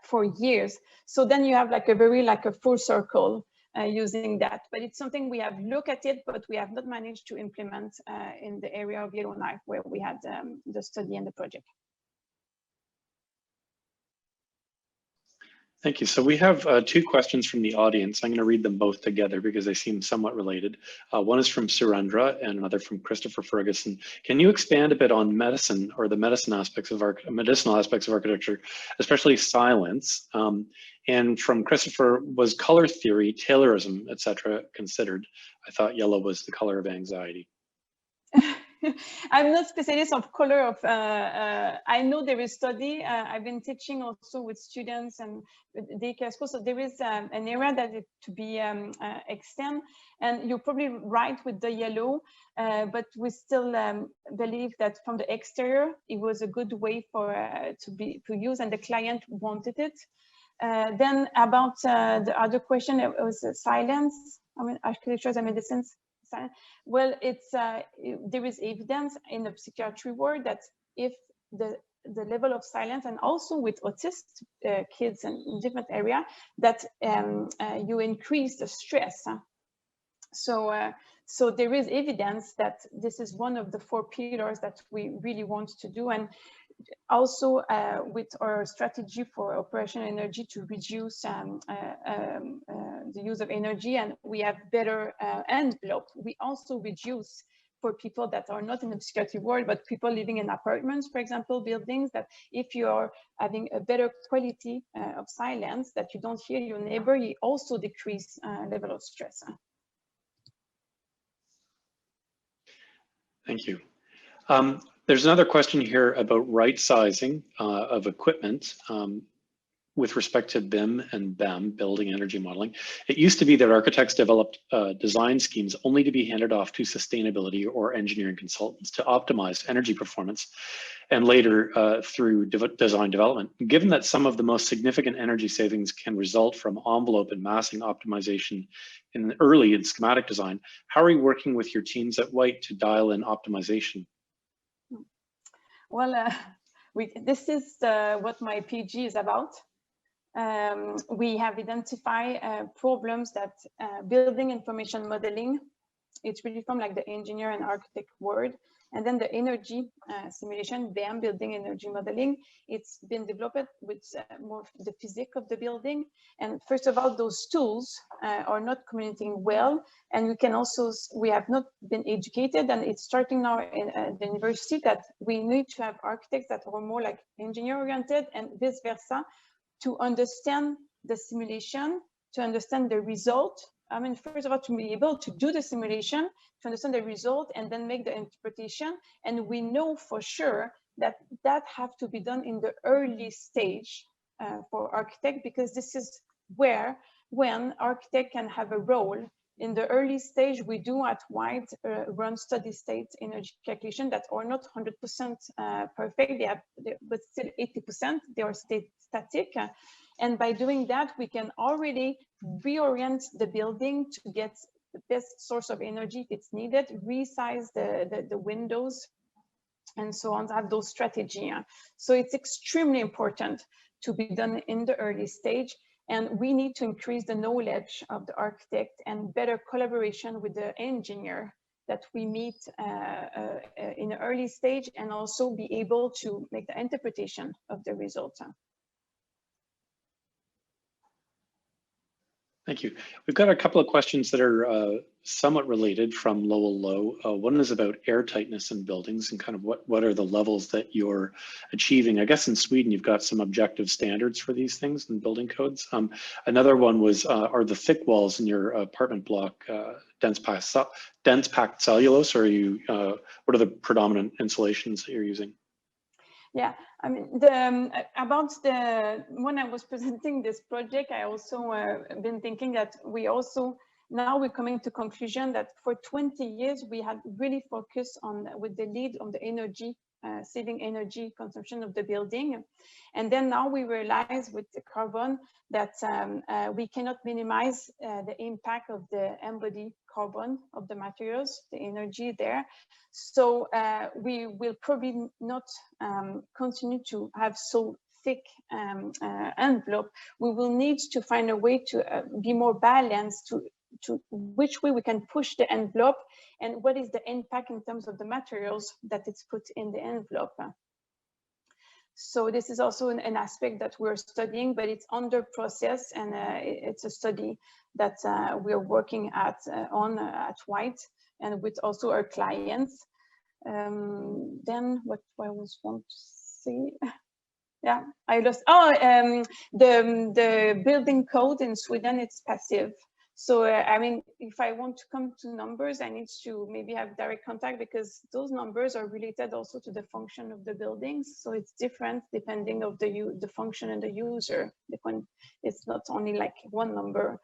for years. So then you have a full circle using that. But it's something we have looked at it, but we have not managed to implement in the area of Yellowknife where we had the study and the project. Thank you. So we have 2 questions from the audience. I'm going to read them both together because they seem somewhat related. One is from Surendra and another from Christopher Ferguson. Can you expand a bit on medicine or the medicinal aspects of architecture, especially silence? And from Christopher, was color theory, Taylorism, etc. considered? I thought yellow was the color of anxiety. I'm not specialist of color of, I know there is study. I've been teaching also with students and daycare school. So there is an area that is to be extend. And you're probably right with the yellow, but we still believe that from the exterior, it was a good way for to use, and the client wanted it. Then about the other question, it was silence. I mean, architecture and medicines. Well, there is evidence in the psychiatry world that if the level of silence, and also with autistic kids in different area, that you increase the stress. So there is evidence that this is one of the 4 pillars that we really want to do. And also with our strategy for operational energy to reduce the use of energy, and we have better envelope. We also reduce for people that are not in the psychiatry world, but people living in apartments, for example, buildings, that if you are having a better quality of silence, that you don't hear your neighbor, you also decrease level of stress. Thank you. There's another question here about right sizing of equipment with respect to BIM and BEM, building energy modeling. It used to be that architects developed design schemes only to be handed off to sustainability or engineering consultants to optimize energy performance, and later through design development. Given that some of the most significant energy savings can result from envelope and massing optimization in early and schematic design, how are you working with your teams at White to dial in optimization? Well, this is what my PG is about. We have identified problems that building information modeling, it's really from like the engineer and architect world, And then the energy simulation, BEM, building energy modeling, it's been developed with more the physics of the building. And first of all, those tools are not communicating well. And we have not been educated, and it's starting now in the university that we need to have architects that are more like engineer-oriented and vice versa, to understand the simulation, to understand the result. I mean, first of all, to be able to do the simulation, to understand the result, and then make the interpretation. And we know for sure that that have to be done in the early stage for architect, because this is when architect can have a role. In the early stage, we do at White run steady state energy calculation that are not 100% perfect, but still 80%, they are static. And by doing that, we can already reorient the building to get the best source of energy if it's needed, resize the windows, and so on, to have those strategies. So it's extremely important to be done in the early stage. And we need to increase the knowledge of the architect and better collaboration with the engineer that we meet in the early stage, and also be able to make the interpretation of the results. Thank you. We've got a couple of questions that are somewhat related from Lowell Low. One is about air tightness in buildings and kind of what are the levels that you're achieving. I guess in Sweden, you've got some objective standards for these things in building codes. Another one was, are the thick walls in your apartment block dense packed cellulose, or are you, what are the predominant insulations that you're using? Yeah, I mean, when I was presenting this project, I also been thinking that now we're coming to conclusion that for 20 years, we had really focused with the lead on the energy, saving energy consumption of the building. And then now we realize with the carbon that we cannot minimize the impact of the embodied carbon of the materials, the energy there. So we will probably not continue to have so thick envelope. We will need to find a way to be more balanced to which way we can push the envelope, and what is the impact in terms of the materials that it's put in the envelope. So this is also an aspect that we're studying, but it's under process, and it's a study that we're working on at White, and with also our clients. Then what I was want to say, yeah, I lost. The building code in Sweden, it's passive. So, I mean, if I want to come to numbers, I need to maybe have direct contact, because those numbers are related also to the function of the buildings. So it's different depending of the function and the user. It's not only like one number.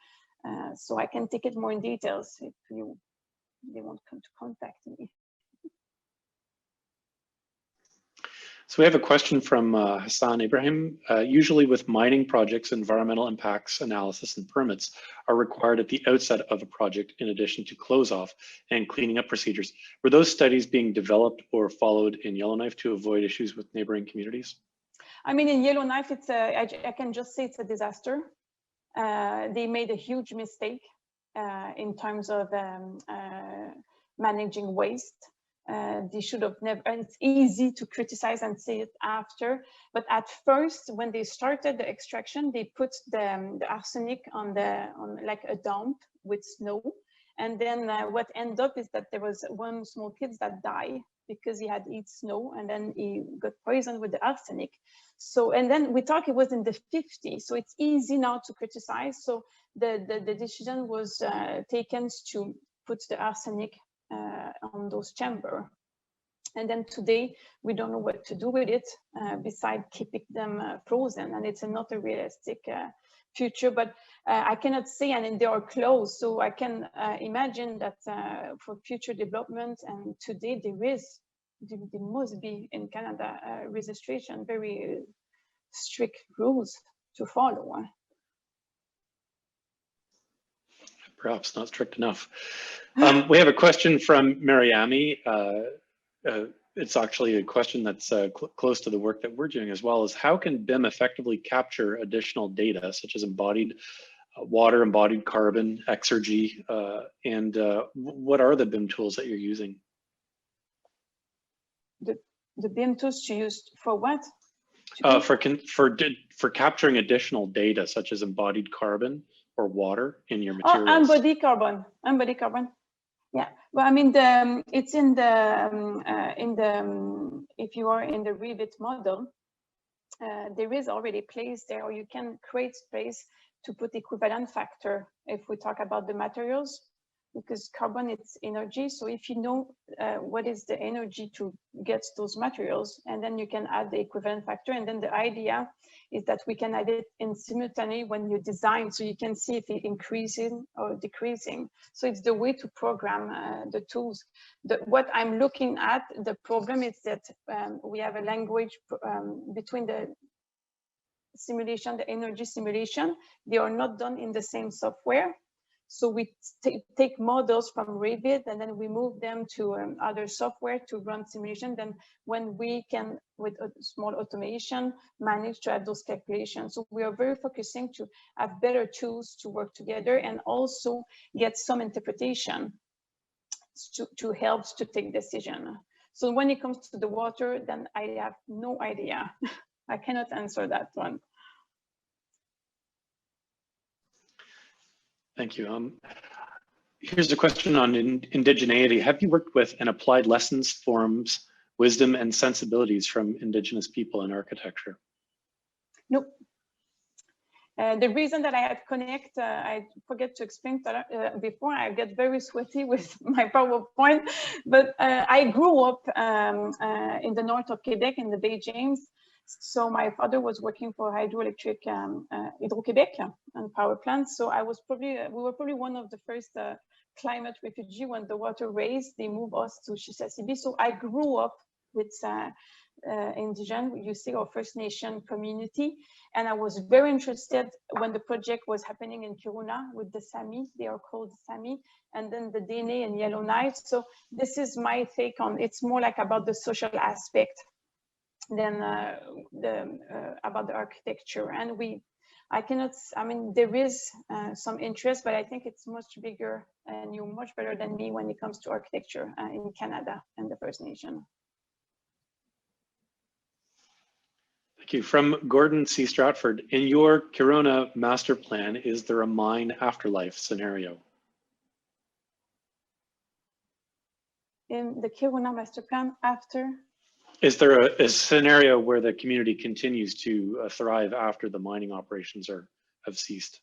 So I can take it more in details if they want to come to contact me. So we have a question from Hassan Ibrahim. Usually with mining projects, environmental impacts analysis and permits are required at the outset of a project, in addition to close off and cleaning up procedures. Were those studies being developed or followed in Yellowknife to avoid issues with neighboring communities? I mean, in Yellowknife, I can just say it's a disaster. They made a huge mistake in terms of managing waste. They should have never, and it's easy to criticize and say it after, but at first, when they started the extraction, they put the arsenic on like a dump with snow. And then what ended up is that there was one small kid that died because he had eaten snow, and then he got poisoned with the arsenic. So, and then we talk, it was in the 50s, so it's easy now to criticize. So the decision was taken to put the arsenic on those chambers. And then today, we don't know what to do with it, besides keeping them frozen. And it's not a realistic future, but I cannot say, and they are closed. So I can imagine that for future development, and today there must be in Canada registration, very strict rules to follow. Perhaps not strict enough. We have a question from Mariami. It's actually a question that's close to the work that we're doing as well, is how can BIM effectively capture additional data such as embodied water, embodied carbon, exergy, and what are the BIM tools that you're using? the BIM tools to use for what? For capturing additional data such as embodied carbon or water in your materials. Oh, embodied carbon. Yeah, well, I mean, it's in the if you are in the Revit model, there is already place there, or you can create space to put equivalent factor if we talk about the materials, because carbon, it's energy. So if you know what is the energy to get those materials, and then you can add the equivalent factor. And then the idea is that we can add it in simultaneously when you design, so you can see if it's increasing or decreasing. So it's the way to program the tools. What I'm looking at, the problem is that we have a language between the simulation, the energy simulation. They are not done in the same software. So we take models from Revit and then we move them to other software to run simulation. Then when we can, with a small automation, manage to have those calculations. So we are very focusing to have better tools to work together and also get some interpretation to help to take decision. So when it comes to the water, then I have no idea. I cannot answer that one. Thank you. Here's a question on indigeneity. Have you worked with and applied lessons, forms, wisdom, and sensibilities from Indigenous people in architecture? Nope. The reason that I had connect, I forget to explain that, before, I get very sweaty with my PowerPoint, but I grew up in the north of Quebec, in the Bay James. So my father was working for hydroelectric Hydro-Québec and power plants. So we were probably one of the first climate refugee. When the water raised, they moved us to Chisasibi. So I grew up with indigenous, you see, our First Nation community. And I was very interested when the project was happening in Kiruna with the Sami. They are called Sami, and then the Dene and Yellowknife. So this is my take on, it's more like about the social aspect than about the architecture. And I mean, there is some interest, but I think it's much bigger, and you're much better than me when it comes to architecture in Canada and the First Nation. Thank you. From Gordon C. Stratford, in your Kiruna master plan, is there a mine afterlife scenario? In the Kiruna master plan after? Is there a scenario where the community continues to thrive after the mining operations have ceased?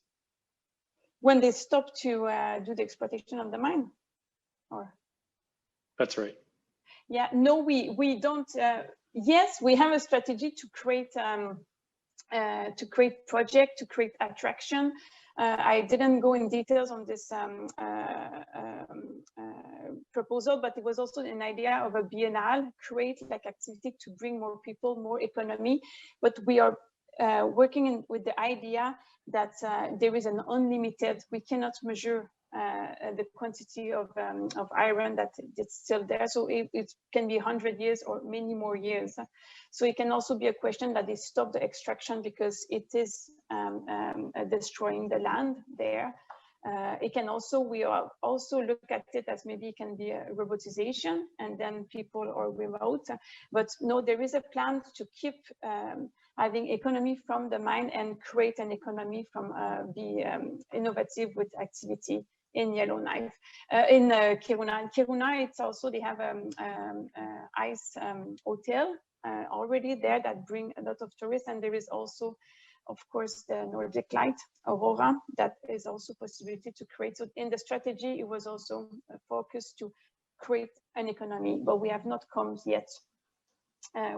When they stop to do the exploitation of the mine? Or? That's right. Yeah, no, we don't. Yes, we have a strategy to create project, to create attraction. I didn't go in details on this proposal, but it was also an idea of a biennale, create like activity to bring more people, more economy. But we are working with the idea that there is an unlimited, we cannot measure the quantity of iron that it's still there. So it can be 100 years or many more years. So it can also be a question that they stop the extraction because it is destroying the land there. It can also, we are also look at it as maybe it can be a robotization and then people are remote. But no, there is a plan to keep having economy from the mine and create an economy from be innovative with activity in Yellowknife, in Kiruna. In Kiruna, it's also, they have ice hotel already there that bring a lot of tourists, and there is also, of course, the Nordic Light, Aurora, that is also possibility to create. So in the strategy, it was also a focus to create an economy, but we have not come yet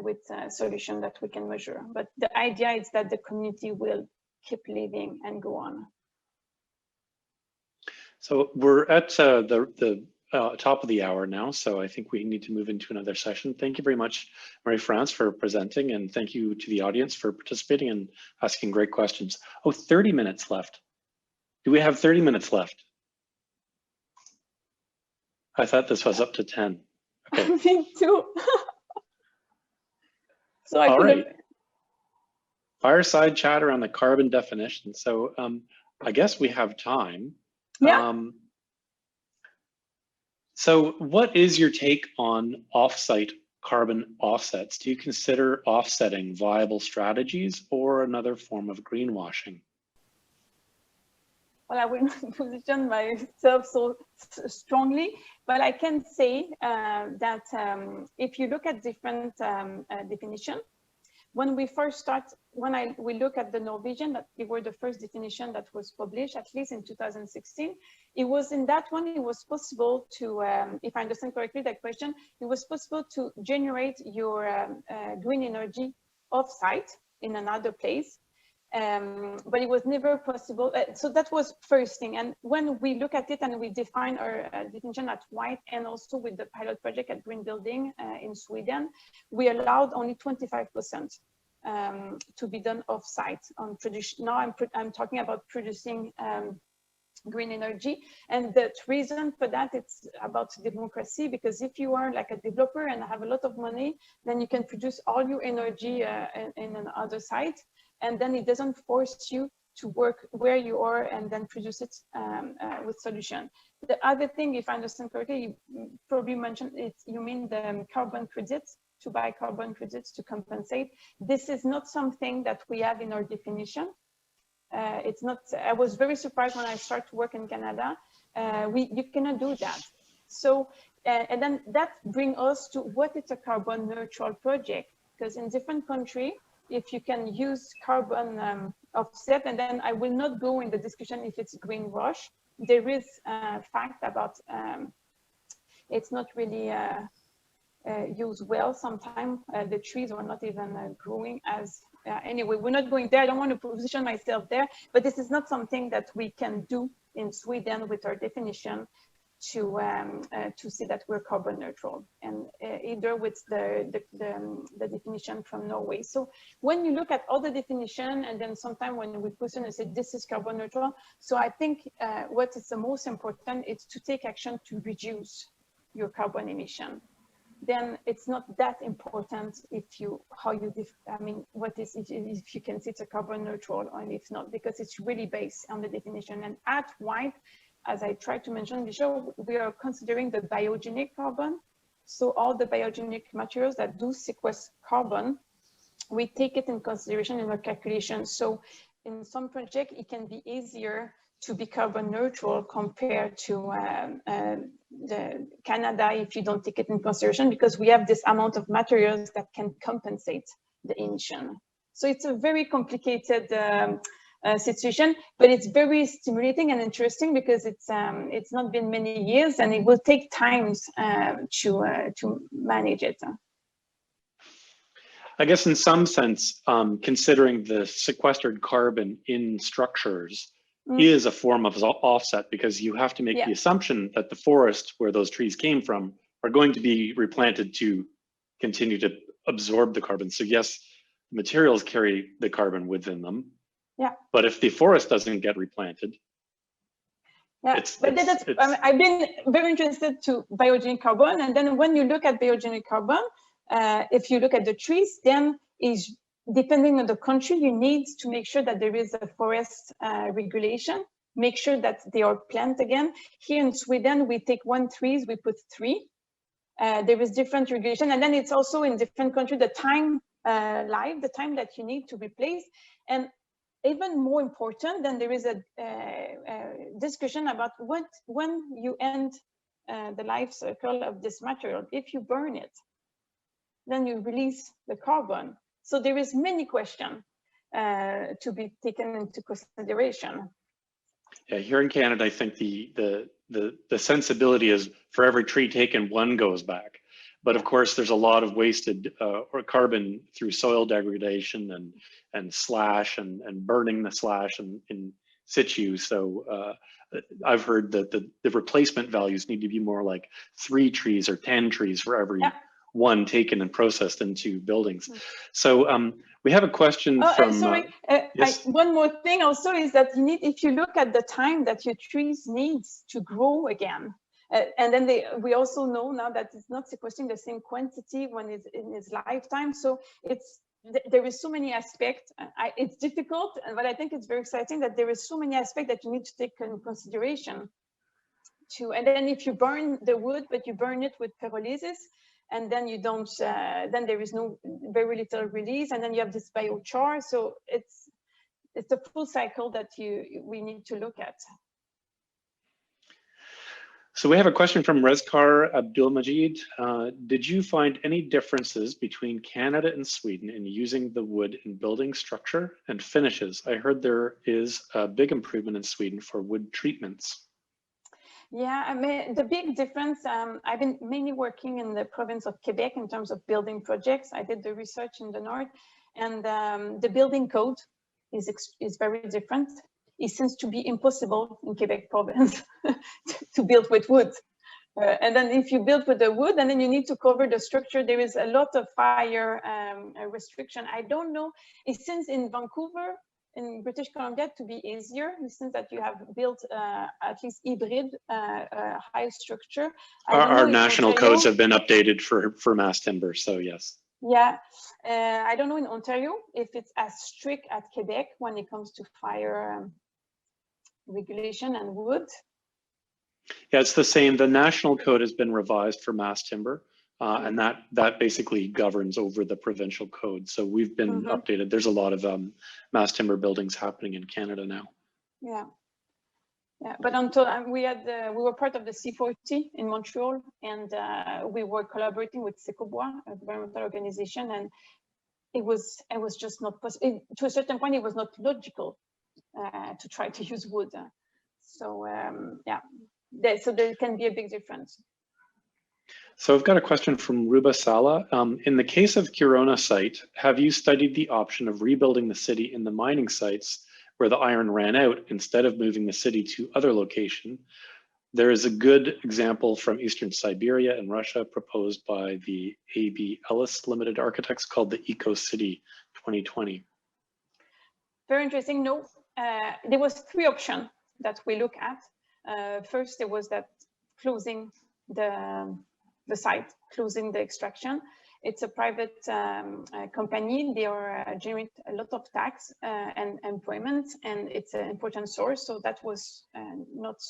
with a solution that we can measure. But the idea is that the community will keep living and go on. So we're at the top of the hour now, so I think we need to move into another session. Thank you very much, Marie-France, for presenting, and thank you to the audience for participating and asking great questions. Oh, 30 minutes left. Do we have 30 minutes left? I thought this was up to 10. Okay. Me too. So I All could right. Fireside chat around the carbon definition. So I guess we have time. Yeah. So what is your take on off-site carbon offsets, do you consider offsetting viable strategies or another form of greenwashing? Well, I will not position myself so strongly, but I can say that if you look at different definitions, when we first start, we look at the Norwegian, that they were the first definition that was published, at least in 2016. It was in that one, it was possible to, if I understand correctly that question, it was possible to generate your green energy off-site in another place. But it was never possible. So that was first thing. And when we look at it and we define our definition at White and also with the pilot project at Green Building in Sweden, we allowed only 25% to be done off-site on production. Now I'm talking about producing green energy. And the reason for that, it's about democracy, because if you are like a developer and have a lot of money, then you can produce all your energy in another site. And then it doesn't force you to work where you are and then produce it with solution. The other thing, if I understand correctly, you probably mentioned it, you mean the carbon credits, to buy carbon credits to compensate. This is not something that we have in our definition. It's not, I was very surprised when I started to work in Canada. You cannot do that. So, and then that brings us to what is a carbon neutral project, because in different countries, if you can use carbon offset, and then I will not go in the discussion if it's greenwash. There is a fact about it's not really used well sometimes. The trees are not even growing as, anyway, we're not going there. I don't want to position myself there, but this is not something that we can do in Sweden with our definition to see that we're carbon neutral, and either with the definition from Norway. So when you look at all the definition, and then sometimes when we position and say this is carbon neutral, so I think what is the most important is to take action to reduce your carbon emission. Then it's not that important if you, what is it, if you can see it's a carbon neutral or if not, because it's really based on the definition. And at White, as I tried to mention before, we are considering the biogenic carbon. So all the biogenic materials that do sequester carbon, we take it in consideration in our calculation. So in some projects, it can be easier to be carbon neutral compared to the Canada if you don't take it in consideration, because we have this amount of materials that can compensate the emission. So it's a very complicated situation, but it's very stimulating and interesting because it's not been many years, and it will take time to manage it. I guess in some sense, considering the sequestered carbon in structures is a form of offset, because you have to make the assumption that the forest where those trees came from are going to be replanted to continue to absorb the carbon. So yes, materials carry the carbon within them. Yeah. But if the forest doesn't get replanted, I've been very interested to biogenic carbon, and then when you look at biogenic carbon, if you look at the trees, then is depending on the country, you need to make sure that there is a forest regulation, make sure that they are planted again. Here in Sweden, we take 1 trees, we put 3. There is different regulation, and then it's also in different countries the time the time that you need to replace. And even more important, then there is a discussion about when you end the life cycle of this material. If you burn it, then you release the carbon. So there is many questions to be taken into consideration. Yeah, here in Canada, I think the sensibility is for every tree taken, 1 goes back. But of course, there's a lot of wasted or carbon through soil degradation and slash and burning the slash in situ. So I've heard that the replacement values need to be more like 3 trees or 10 trees for every 1 taken and processed into buildings. So we have a question from. Sorry, yes? one more thing also is that you need, if you look at the time that your trees needs to grow again. And then we also know now that it's not sequestering the same quantity when it's in its lifetime. So there is so many aspects. It's difficult, but I think it's very exciting that there is so many aspects that you need to take in consideration. And then if you burn the wood, but you burn it with pyrolysis, and then you don't, then there is very little release, and then you have this biochar. So it's a full cycle that we need to look at. So we have a question from Rezkar Abdulmajid. Did you find any differences between Canada and Sweden in using the wood in building structure and finishes? I heard there is a big improvement in Sweden for wood treatments. Yeah, I mean, the big difference, I've been mainly working in the province of Quebec in terms of building projects. I did the research in the north, and the building code is very different. It seems to be impossible in Quebec province to build with wood. And then if you build with the wood, and then you need to cover the structure, there is a lot of fire restriction. I don't know, it seems in Vancouver, in British Columbia, to be easier, since that you have built at least hybrid high structure. Our national codes have been updated for mass timber, so yes. Yeah, I don't know in Ontario if it's as strict as Quebec when it comes to fire regulation and wood. Yeah, it's the same. The national code has been revised for mass timber, and that basically governs over the provincial code. So we've been updated. There's a lot of mass timber buildings happening in Canada now. Yeah, yeah. But until we were part of the C40 in Montreal, and we were collaborating with Secobois, a environmental organization, and it was just not possible. To a certain point, it was not logical to try to use wood. So yeah, so there can be a big difference. So I've got a question from Ruba Sala. In the case of Kiruna site, have you studied the option of rebuilding the city in the mining sites where the iron ran out instead of moving the city to other location? There is a good example from Eastern Siberia in Russia proposed by the AB Ellis Limited Architects called the Eco City 2020. Very interesting. No, there was 3 options that we look at. First, there was that closing the site, closing the extraction. It's a private company. They generate a lot of tax and employment, and it's an important source. So that was not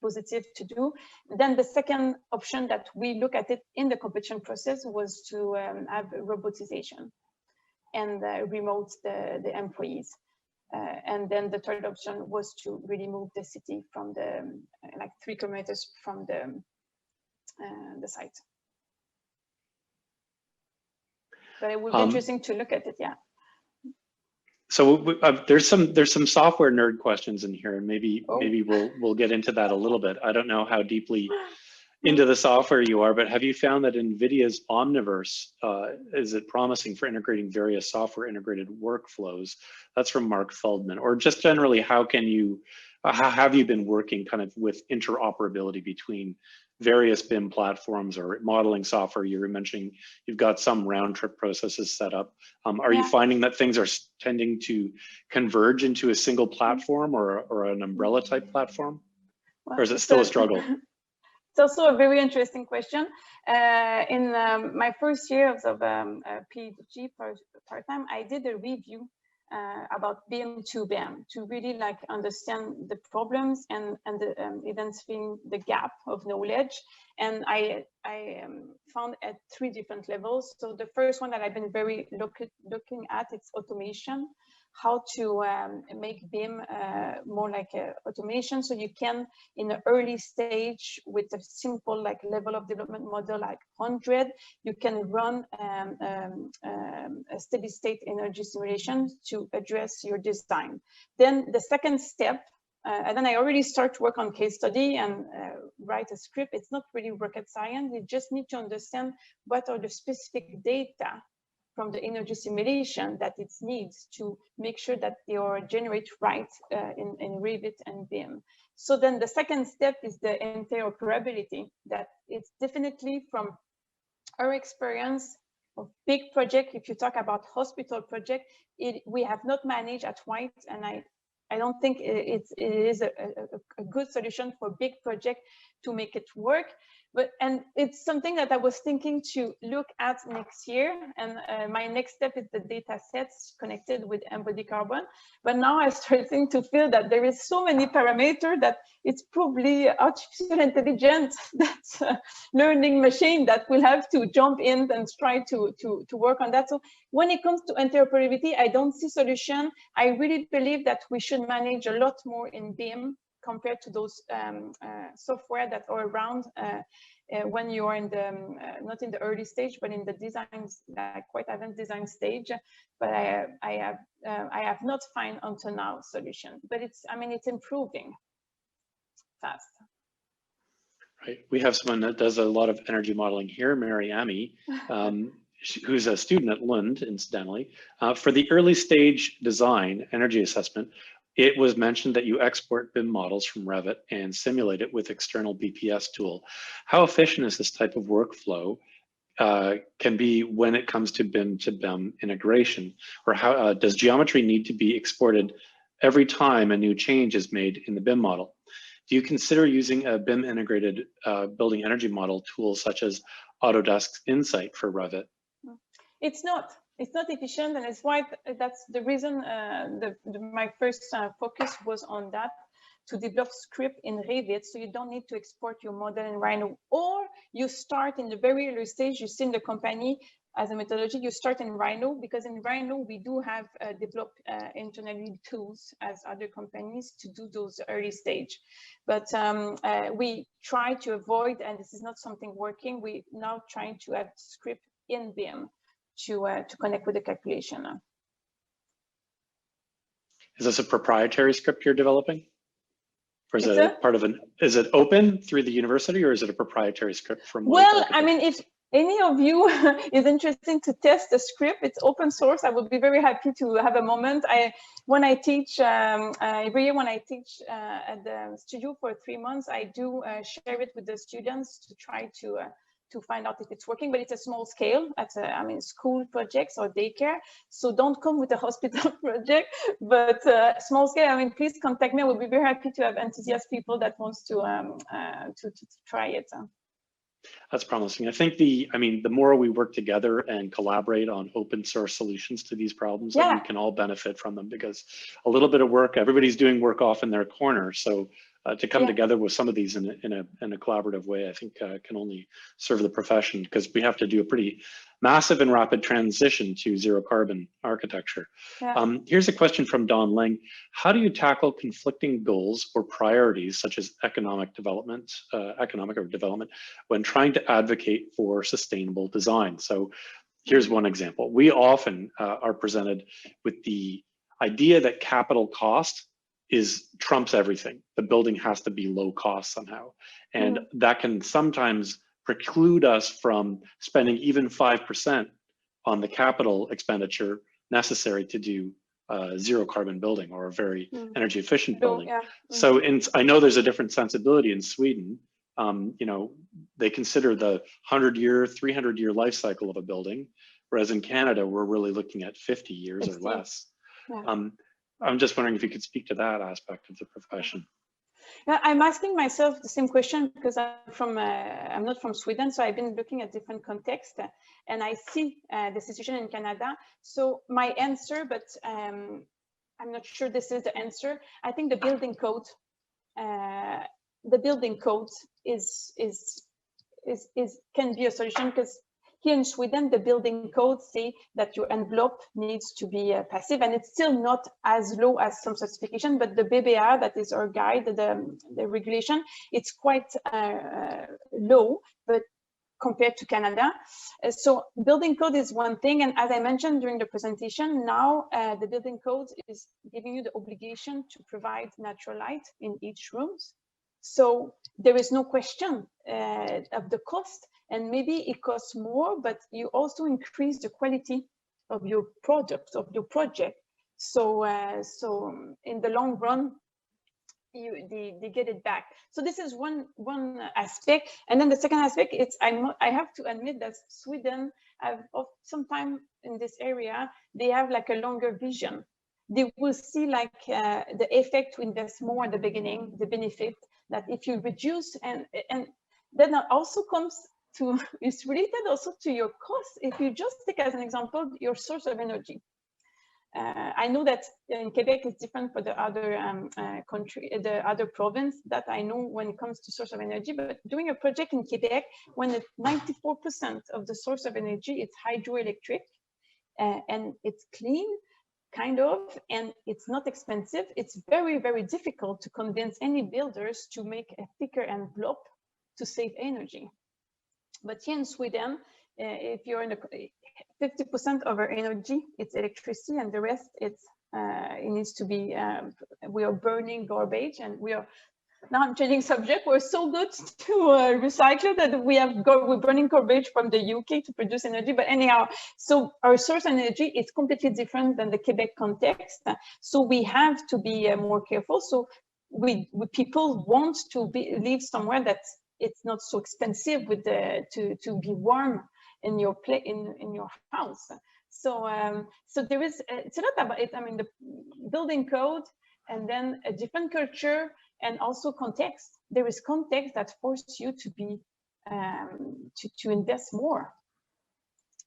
positive to do. Then the second option that we look at it in the competition process was to have robotization and remote the employees. And then the third option was to really move the city from like 3 kilometers from the site. But it would be interesting to look at it, yeah. So there's some software nerd questions in here, and maybe we'll get into that a little bit. I don't know how deeply into the software you are, but have you found that NVIDIA's Omniverse, is it promising for integrating various software integrated workflows? That's from Mark Feldman. Or just generally, how have you been working kind of with interoperability between various BIM platforms or modeling software? You were mentioning you've got some round trip processes set up. Are you finding that things are tending to converge into a single platform or an umbrella type platform? Or is it still a struggle? It's also a very interesting question. In my first years of PhD part-time, I did a review about BIM to BIM to really like understand the problems and identifying the gap of knowledge. And I found at 3 different levels. So the first one that I've been very looking at, it's automation. How to make BIM more like automation, so you can, in the early stage, with a simple like level of development model like 100, you can run a steady state energy simulation to address your design. Then the second step, and then I already start to work on case study and write a script. It's not really rocket science. You just need to understand what are the specific data from the energy simulation that it needs to make sure that they are generated right in Revit and BIM. So then the second step is the interoperability. That it's definitely from our experience of big project. If you talk about hospital project, we have not managed at White, and I don't think it is a good solution for big project to make it work. and it's something that I was thinking to look at next year. And my next step is the data sets connected with embodied carbon. But now I'm starting to feel that there is so many parameters that it's probably artificial intelligence, that's a learning machine that will have to jump in and try to work on that. So when it comes to interoperability, I don't see solution. I really believe that we should manage a lot more in BIM compared to those software that are around when you are in the not in the early stage, but in the design, quite advanced design stage. But I have not found until now solution. But it's improving fast. Right. We have someone that does a lot of energy modeling here, Mary Amy, who's a student at Lund, incidentally. For the early stage design energy assessment, it was mentioned that you export BIM models from Revit and simulate it with external BPS tool. How efficient is this type of workflow can be when it comes to BIM integration? Or how does geometry need to be exported every time a new change is made in the BIM model? Do you consider using a BIM integrated building energy model tool such as Autodesk's Insight for Revit? It's not efficient, and it's why that's the reason my first focus was on that, to develop script in Revit, so you don't need to export your model in Rhino, or you start in the very early stage. You see in the company as a methodology, you start in Rhino, because in Rhino we do have developed internally tools as other companies to do those early stage. But we try to avoid, and this is not something working, we now trying to add script in BIM to connect with the calculation. Is this a proprietary script you're developing? Or is it part of is it open through the university, or is it a proproprietary script from White Arkitekter? I mean, if any of you is interested to test the script, it's open source. I would be very happy to have a moment. When I teach, every year when I teach at the studio for 3 months, I do share it with the students to try to find out if it's working, but it's a small scale. That's school projects or daycare. So don't come with a hospital project, but small scale. I mean, please contact me. I will be very happy to have enthusiastic people that wants to try it. That's promising. I think the more we work together and collaborate on open source solutions to these problems, then we can all benefit from them, because a little bit of work, everybody's doing work off in their corner. So to come together with some of these in a collaborative way, I think can only serve the profession, because we have to do a pretty massive and rapid transition to zero carbon architecture. Here's a question from Don Ling. How do you tackle conflicting goals or priorities, such as economic development when trying to advocate for sustainable design? So here's one example. We often are presented with the idea that capital cost trumps everything. The building has to be low cost somehow. And that can sometimes preclude us from spending even 5% on the capital expenditure necessary to do zero carbon building or a very energy efficient building. So I know there's a different sensibility in Sweden. They consider the 100-year, 300-year life cycle of a building, whereas in Canada, we're really looking at 50 years or less. I'm just wondering if you could speak to that aspect of the profession. Yeah, I'm asking myself the same question, because I'm not from Sweden, so I've been looking at different contexts, and I see the situation in Canada. So my answer, but I'm not sure this is the answer. I think the building code, can be a solution, because here in Sweden, the building codes say that your envelope needs to be passive, and it's still not as low as some certification, but the BBR, that is our guide, the regulation, it's quite low, but compared to Canada. So building code is one thing, and as I mentioned during the presentation, now the building code is giving you the obligation to provide natural light in each room. So there is no question of the cost, and maybe it costs more, but you also increase the quality of your product, of your project. So in the long run, they get it back. So this is one aspect, and then the second aspect, I have to admit that Sweden sometime in this area, they have like a longer vision. They will see like the effect to invest more at the beginning, the benefit, that if you reduce and then also comes to, it's related also to your cost. If you just take as an example, your source of energy. I know that in Quebec it's different for the other country, the other province that I know when it comes to source of energy, but doing a project in Quebec, when 94% of the source of energy is hydroelectric, and it's clean, kind of, and it's not expensive, it's very, very difficult to convince any builders to make a thicker envelope to save energy. But here in Sweden, if you're in 50% of our energy, it's electricity, and the rest it needs to be, we are burning garbage, and we are, now I'm changing subject, we're so good to recycle that we're burning garbage from the UK to produce energy. But anyhow, so our source energy is completely different than the Quebec context. So we have to be more careful. So people want to live somewhere that it's not so expensive with to be warm in your in your house. So so there is, it's a lot about it. I mean, the building code, and then a different culture, and also context. There is context that forces you to be to invest more,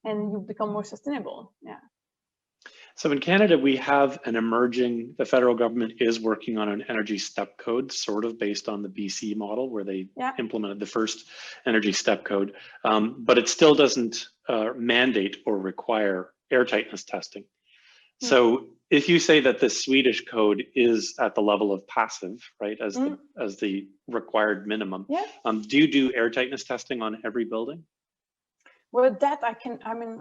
and you become more sustainable. Yeah. So in Canada, we have an emerging, the federal government is working on an energy step code, sort of based on the BC model, where they implemented the first energy step code, but it still doesn't mandate or require air tightness testing. So if you say that the Swedish code is at the level of passive, right, as the required minimum, do you do air tightness testing on every building? Well, that I can, I mean,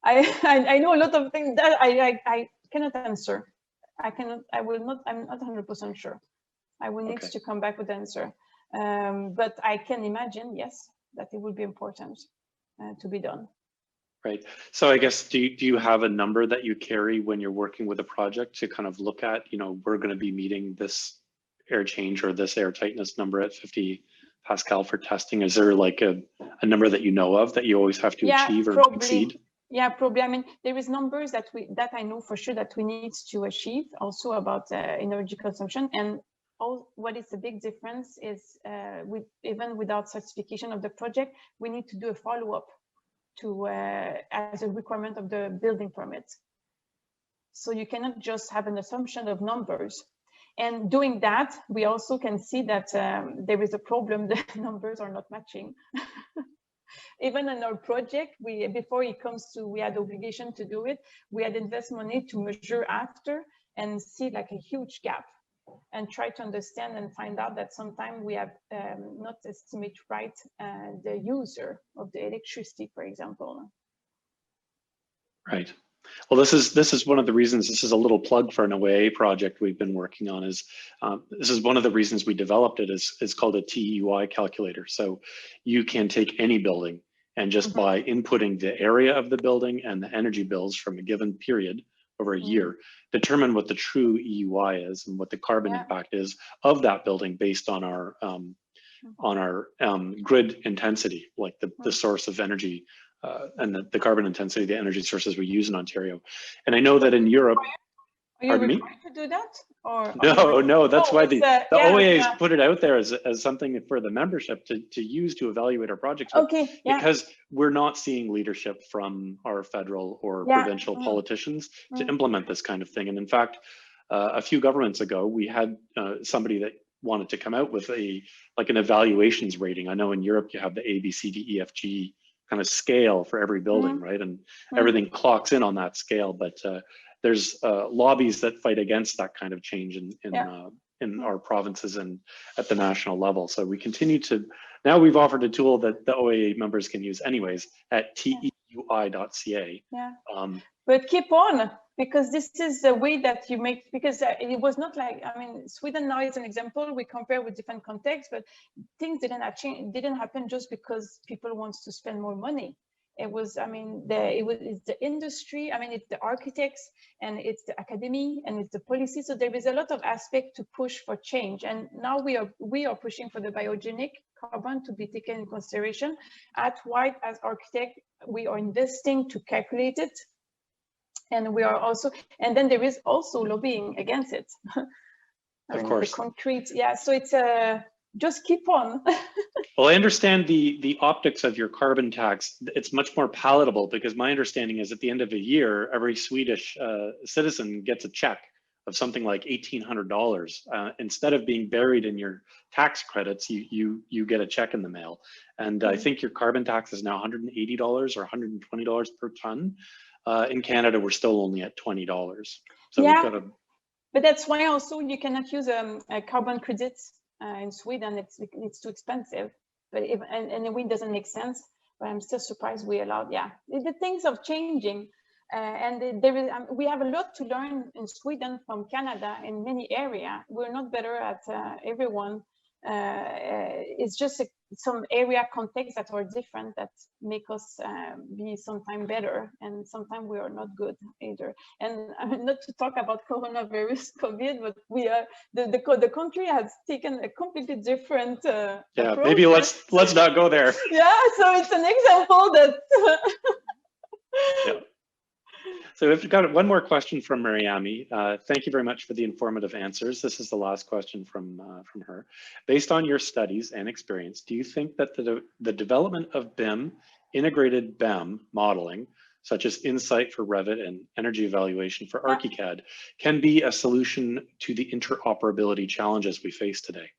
I know a lot of things that I cannot answer. I will not, I'm not 100% sure. I will need to come back with the answer. But I can imagine, yes, that it would be important to be done. Right. So I guess, do you have a number that you carry when you're working with a project to kind of look at, you know, we're going to be meeting this air change or this air tightness number at 50 Pascal for testing? Is there like a number that you know of that you always have to achieve or exceed? Yeah, probably. I mean, there is numbers that I know for sure that we need to achieve, also about energy consumption. And what is the big difference is even without certification of the project, we need to do a follow-up to as a requirement of the building permit. So you cannot just have an assumption of numbers. And doing that, we also can see that there is a problem, the numbers are not matching. Even in our project, before it comes to, we had obligation to do it, we had invest money to measure after and see like a huge gap, and try to understand and find out that sometimes we have not estimate right the user of the electricity, for example. Right. Well, this is one of the reasons, this is a little plug for an OAA project we've been working on, is this is one of the reasons we developed it, is called a CE1 calculator. So you can take any building and just by inputting the area of the building and the energy bills from a given period over a year, determine what the true EUI is and what the carbon impact is of that building based on our grid intensity, like the source of energy and the carbon intensity, the energy sources we use in Ontario. And I know that in Europe, are you required to do that? Or no, that's why the OAA's put it out there as something for the membership to use to evaluate our projects. Because we're not seeing leadership from our federal or provincial politicians to implement this kind of thing. And in fact, a few governments ago, we had somebody that wanted to come out with an evaluations rating. I know in Europe you have the A, B, C, D, E, F, G kind of scale for every building, right? And everything clocks in on that scale, but there's lobbies that fight against that kind of change in our provinces and at the national level. So we continue to, now we've offered a tool that the OAA members can use anyways at teui.ca. But keep on, because this is the way that you make, because it was not like, I mean, Sweden now is an example, we compare with different contexts, but things didn't happen just because people want to spend more money. It was, I mean, it's the industry, I mean, it's the architects, and it's the academy, and it's the policy. So there is a lot of aspect to push for change. And now we are pushing for the biogenic carbon to be taken in consideration. At White, as architect, we are investing to calculate it. And we are also, and then there is also lobbying against it. Of course. The concrete, so it's just keep on. Well, I understand the optics of your carbon tax. It's much more palatable because my understanding is at the end of the year, every Swedish citizen gets a check of something like $1,800. Instead of being buried in your tax credits, you get a check in the mail. And I think your carbon tax is now $180 or $120 per ton. In Canada, we're still only at $20. So yeah, we've got but that's why also you cannot use carbon credits in Sweden. It's too expensive. But and it doesn't make sense. But I'm still surprised we allowed. Yeah, the things are changing. And there is, we have a lot to learn in Sweden from Canada in many areas. We're not better at everyone. It's just some area contexts that are different that make us be sometimes better, and sometimes we are not good either. And not to talk about coronavirus, COVID, but we are the country has taken a completely different yeah. approach. Maybe let's not go there. Yeah, so it's an example that. Yeah. So we've got one more question from Mariami. Thank you very much for the informative answers. This is the last question from her. Based on your studies and experience, do you think that the development of BIM, integrated BEM modeling, such as Insight for Revit and energy evaluation for ArchiCAD, can be a solution to the interoperability challenges we face today?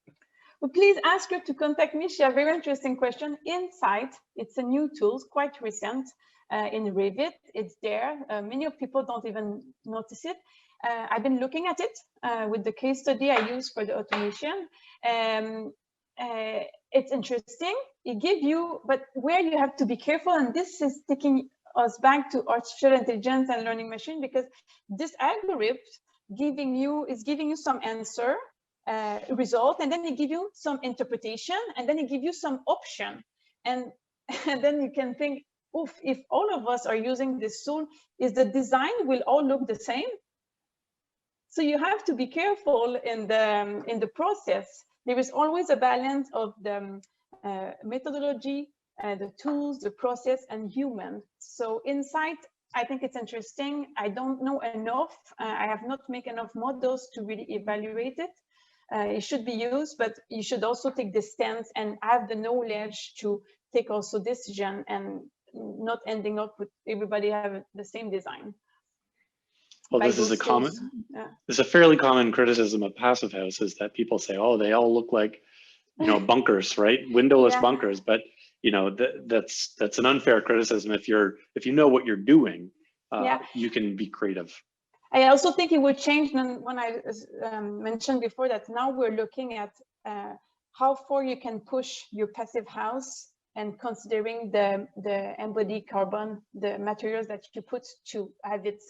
Well, please ask her to contact me. She has a very interesting question. Insight, it's a new tool, quite recent. In Revit, it's there. Many of people don't even notice it. I've been looking at it with the case study I use for the automation. It's interesting. It gives you, but where you have to be careful, and this is taking us back to artificial intelligence and learning machine, because this algorithm is giving you some answer, result, and then it gives you some interpretation, and then it gives you some option, and then you can think, oof, if all of us are using this tool, is the design will all look the same? So you have to be careful in the process. There is always a balance of the methodology, the tools, the process, and human. So Insight, I think it's interesting. I don't know enough. I have not made enough models to really evaluate it. It should be used, but you should also take the stance and have the knowledge to take also decision and not ending up with everybody have the same design. Well, this is a fairly common criticism of passive houses, that people say, oh, they all look like, bunkers, right? Windowless bunkers. But that's an unfair criticism. If you know what you're doing, you can be creative. I also think it would change when I mentioned before that now we're looking at how far you can push your passive house, and considering the embodied carbon, the materials that you put to have it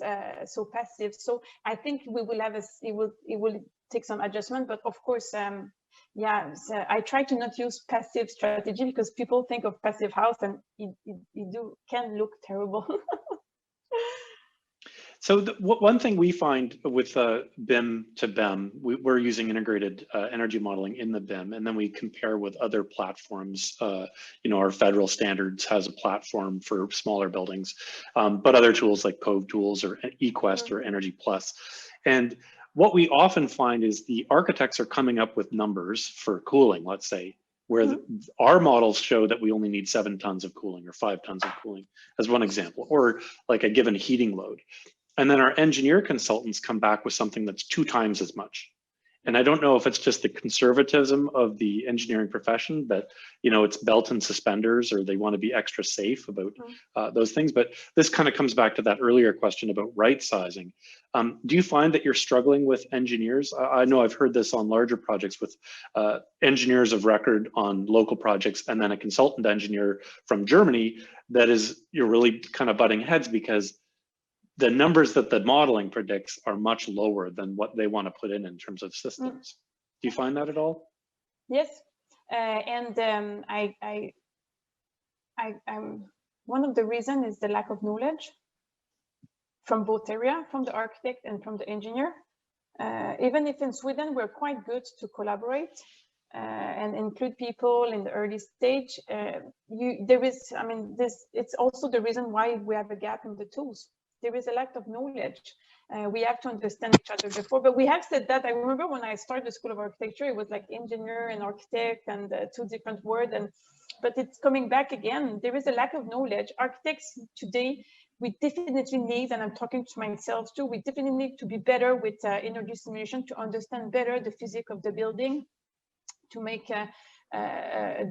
so passive. So I think we will have it will take some adjustment, but of course, so I try to not use passive strategy, because people think of passive house and it can look terrible. So one thing we find with BIM to BEM, we're using integrated energy modeling in the BIM, and then we compare with other platforms. Our federal standards has a platform for smaller buildings, but other tools like Cove Tools or eQuest or Energy Plus. And what we often find is the architects are coming up with numbers for cooling, let's say, where our models show that we only need 7 tons of cooling or 5 tons of cooling, as one example, or like a given heating load. And then our engineer consultants come back with something that's 2 times as much. And I don't know if it's just the conservatism of the engineering profession, that, it's belt and suspenders, or they want to be extra safe about those things. But this kind of comes back to that earlier question about right sizing. Do you find that you're struggling with engineers? I know I've heard this on larger projects with engineers of record on local projects, and then a consultant engineer from Germany that is, you're really kind of butting heads, because the numbers that the modeling predicts are much lower than what they want to put in terms of systems. Do you find that at all? Yes, one of the reasons is the lack of knowledge from both areas, from the architect and from the engineer. Even if in Sweden we're quite good to collaborate and include people in the early stage, it's also the reason why we have a gap in the tools. there is a lack of knowledge. We have to understand each other before, but we have said that. I remember when I started the School of Architecture, it was like engineer and architect and two different words, but it's coming back again. There is a lack of knowledge. Architects today, we definitely need, and I'm talking to myself too, we definitely need to be better with energy simulation to understand better the physics of the building, to make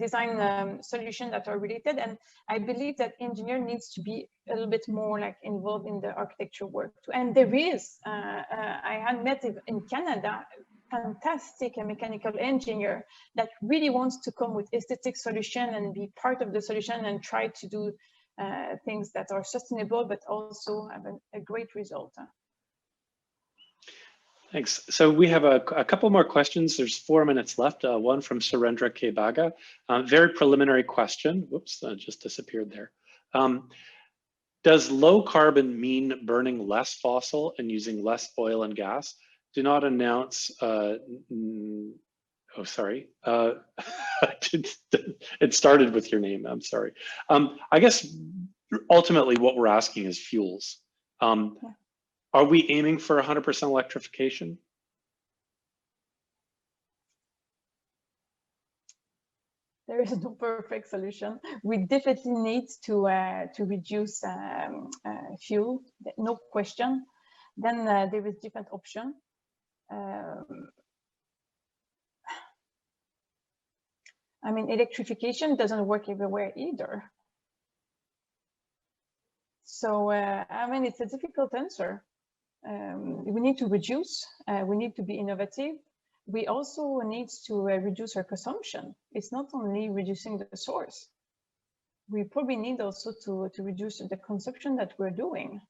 design solutions that are related. And I believe that engineer needs to be a little bit more like involved in the architecture work too. And there is, I had met in Canada, fantastic mechanical engineer that really wants to come with aesthetic solution and be part of the solution and try to do things that are sustainable, but also have a great result. Thanks. So we have a couple more questions. There's 4 minutes left. One from Surendra K. Baga. Very preliminary question. Whoops, just disappeared there. Does low carbon mean burning less fossil and using less oil and gas? Do not announce, oh, sorry. It started with your name, I'm sorry. I guess ultimately what we're asking is fuels. Are we aiming for 100% electrification? There is no perfect solution. We definitely need to reduce fuel, no question. Then there is different option. I mean, electrification doesn't work everywhere either. So, I mean, it's a difficult answer. We need to reduce, we need to be innovative. We also need to reduce our consumption. It's not only reducing the source. We probably need also to reduce the consumption that we're doing.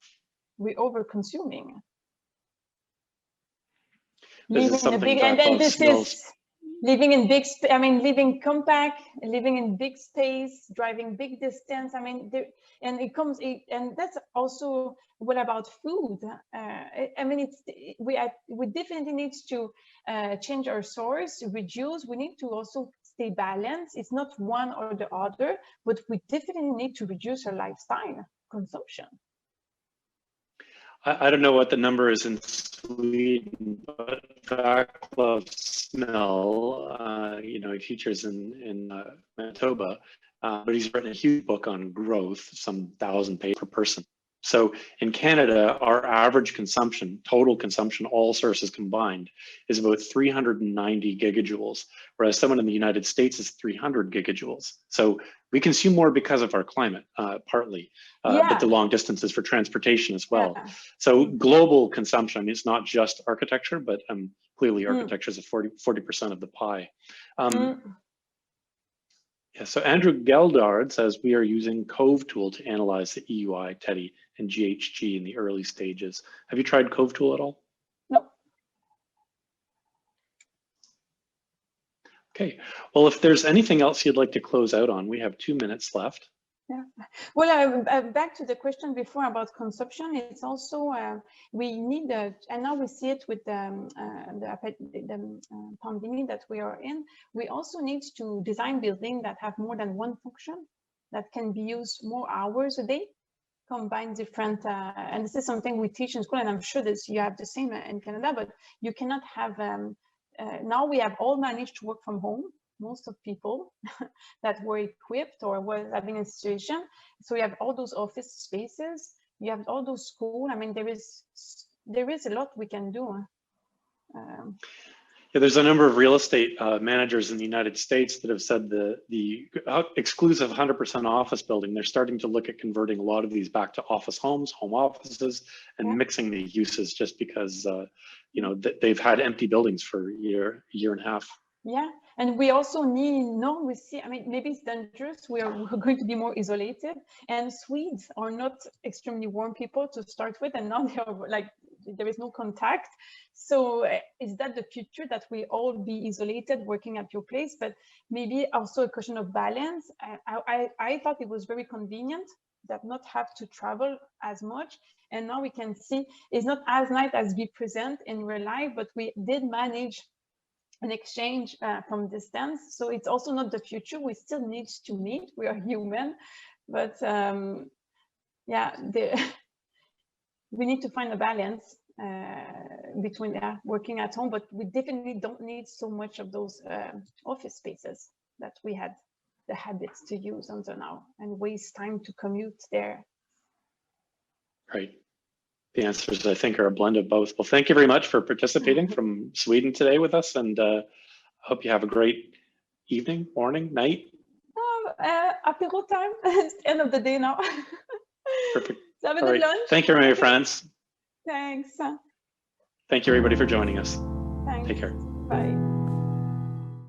We're over-consuming. Living in a big, and then this is living in big, I mean, living compact, living in big space, driving big distance. I mean, and it comes, and that's also what about food? I mean, we definitely need to change our source, reduce. We need to also stay balanced. It's not one or the other, but we definitely need to reduce our lifestyle consumption. I don't know what the number is in Sweden, but Vaclav Smil, you know, he features in Manitoba, but he's written a huge book on growth, some 1,000 pages per person. So in Canada, our average consumption, total consumption, all sources combined, is about 390 gigajoules, whereas someone in the United States is 300 gigajoules. So we consume more because of our climate, partly, but the long distances for transportation as well. Yeah. So global consumption is not just architecture, but clearly architecture is a 40% of the pie. Yeah, so Andrew Geldard says we are using Cove Tool to analyze the EUI, TEDI, and GHG in the early stages. Have you tried Cove Tool at all? No. Okay, well, if there's anything else you'd like to close out on, we have 2 minutes left. Yeah. Well, back to the question before about consumption, it's also, we need, and now we see it with the pandemic that we are in, we also need to design buildings that have more than one function, that can be used more hours a day, combine different, and this is something we teach in school, and I'm sure that you have the same in Canada, but you cannot have, now we have all managed to work from home, most of people that were equipped or were having a situation. So you have all those office spaces, you have all those schools. I mean, there is a lot we can do. Yeah, there's a number of real estate managers in the United States that have said the exclusive 100% office building, they're starting to look at converting a lot of these back to office homes, home offices, and mixing the uses just because, you know, they've had empty buildings for a year and a half. Yeah, and we also need, we see, I mean, maybe it's dangerous. We're going to be more isolated, and Swedes are not extremely warm people to start with, and now they are like, there is no contact. So is that the future, that we all be isolated working at your place? But maybe also a question of balance. I thought it was very convenient that not have to travel as much. And now we can see it's not as nice as we present in real life, but we did manage an exchange from distance. So it's also not the future. We still need to meet. We are human, but yeah, we need to find a balance between working at home, but we definitely don't need so much of those office spaces that we had the habits to use until now and waste time to commute there. Right. The answers, I think, are a blend of both. Well, thank you very much for participating from Sweden today with us, and I hope you have a great evening, morning, night. Apéro time. It's the end of the day now. Perfect. So have a All good right. lunch. Thank you, Marie-France. Thanks. Thank you, everybody, for joining us. Thanks. Take care. Bye.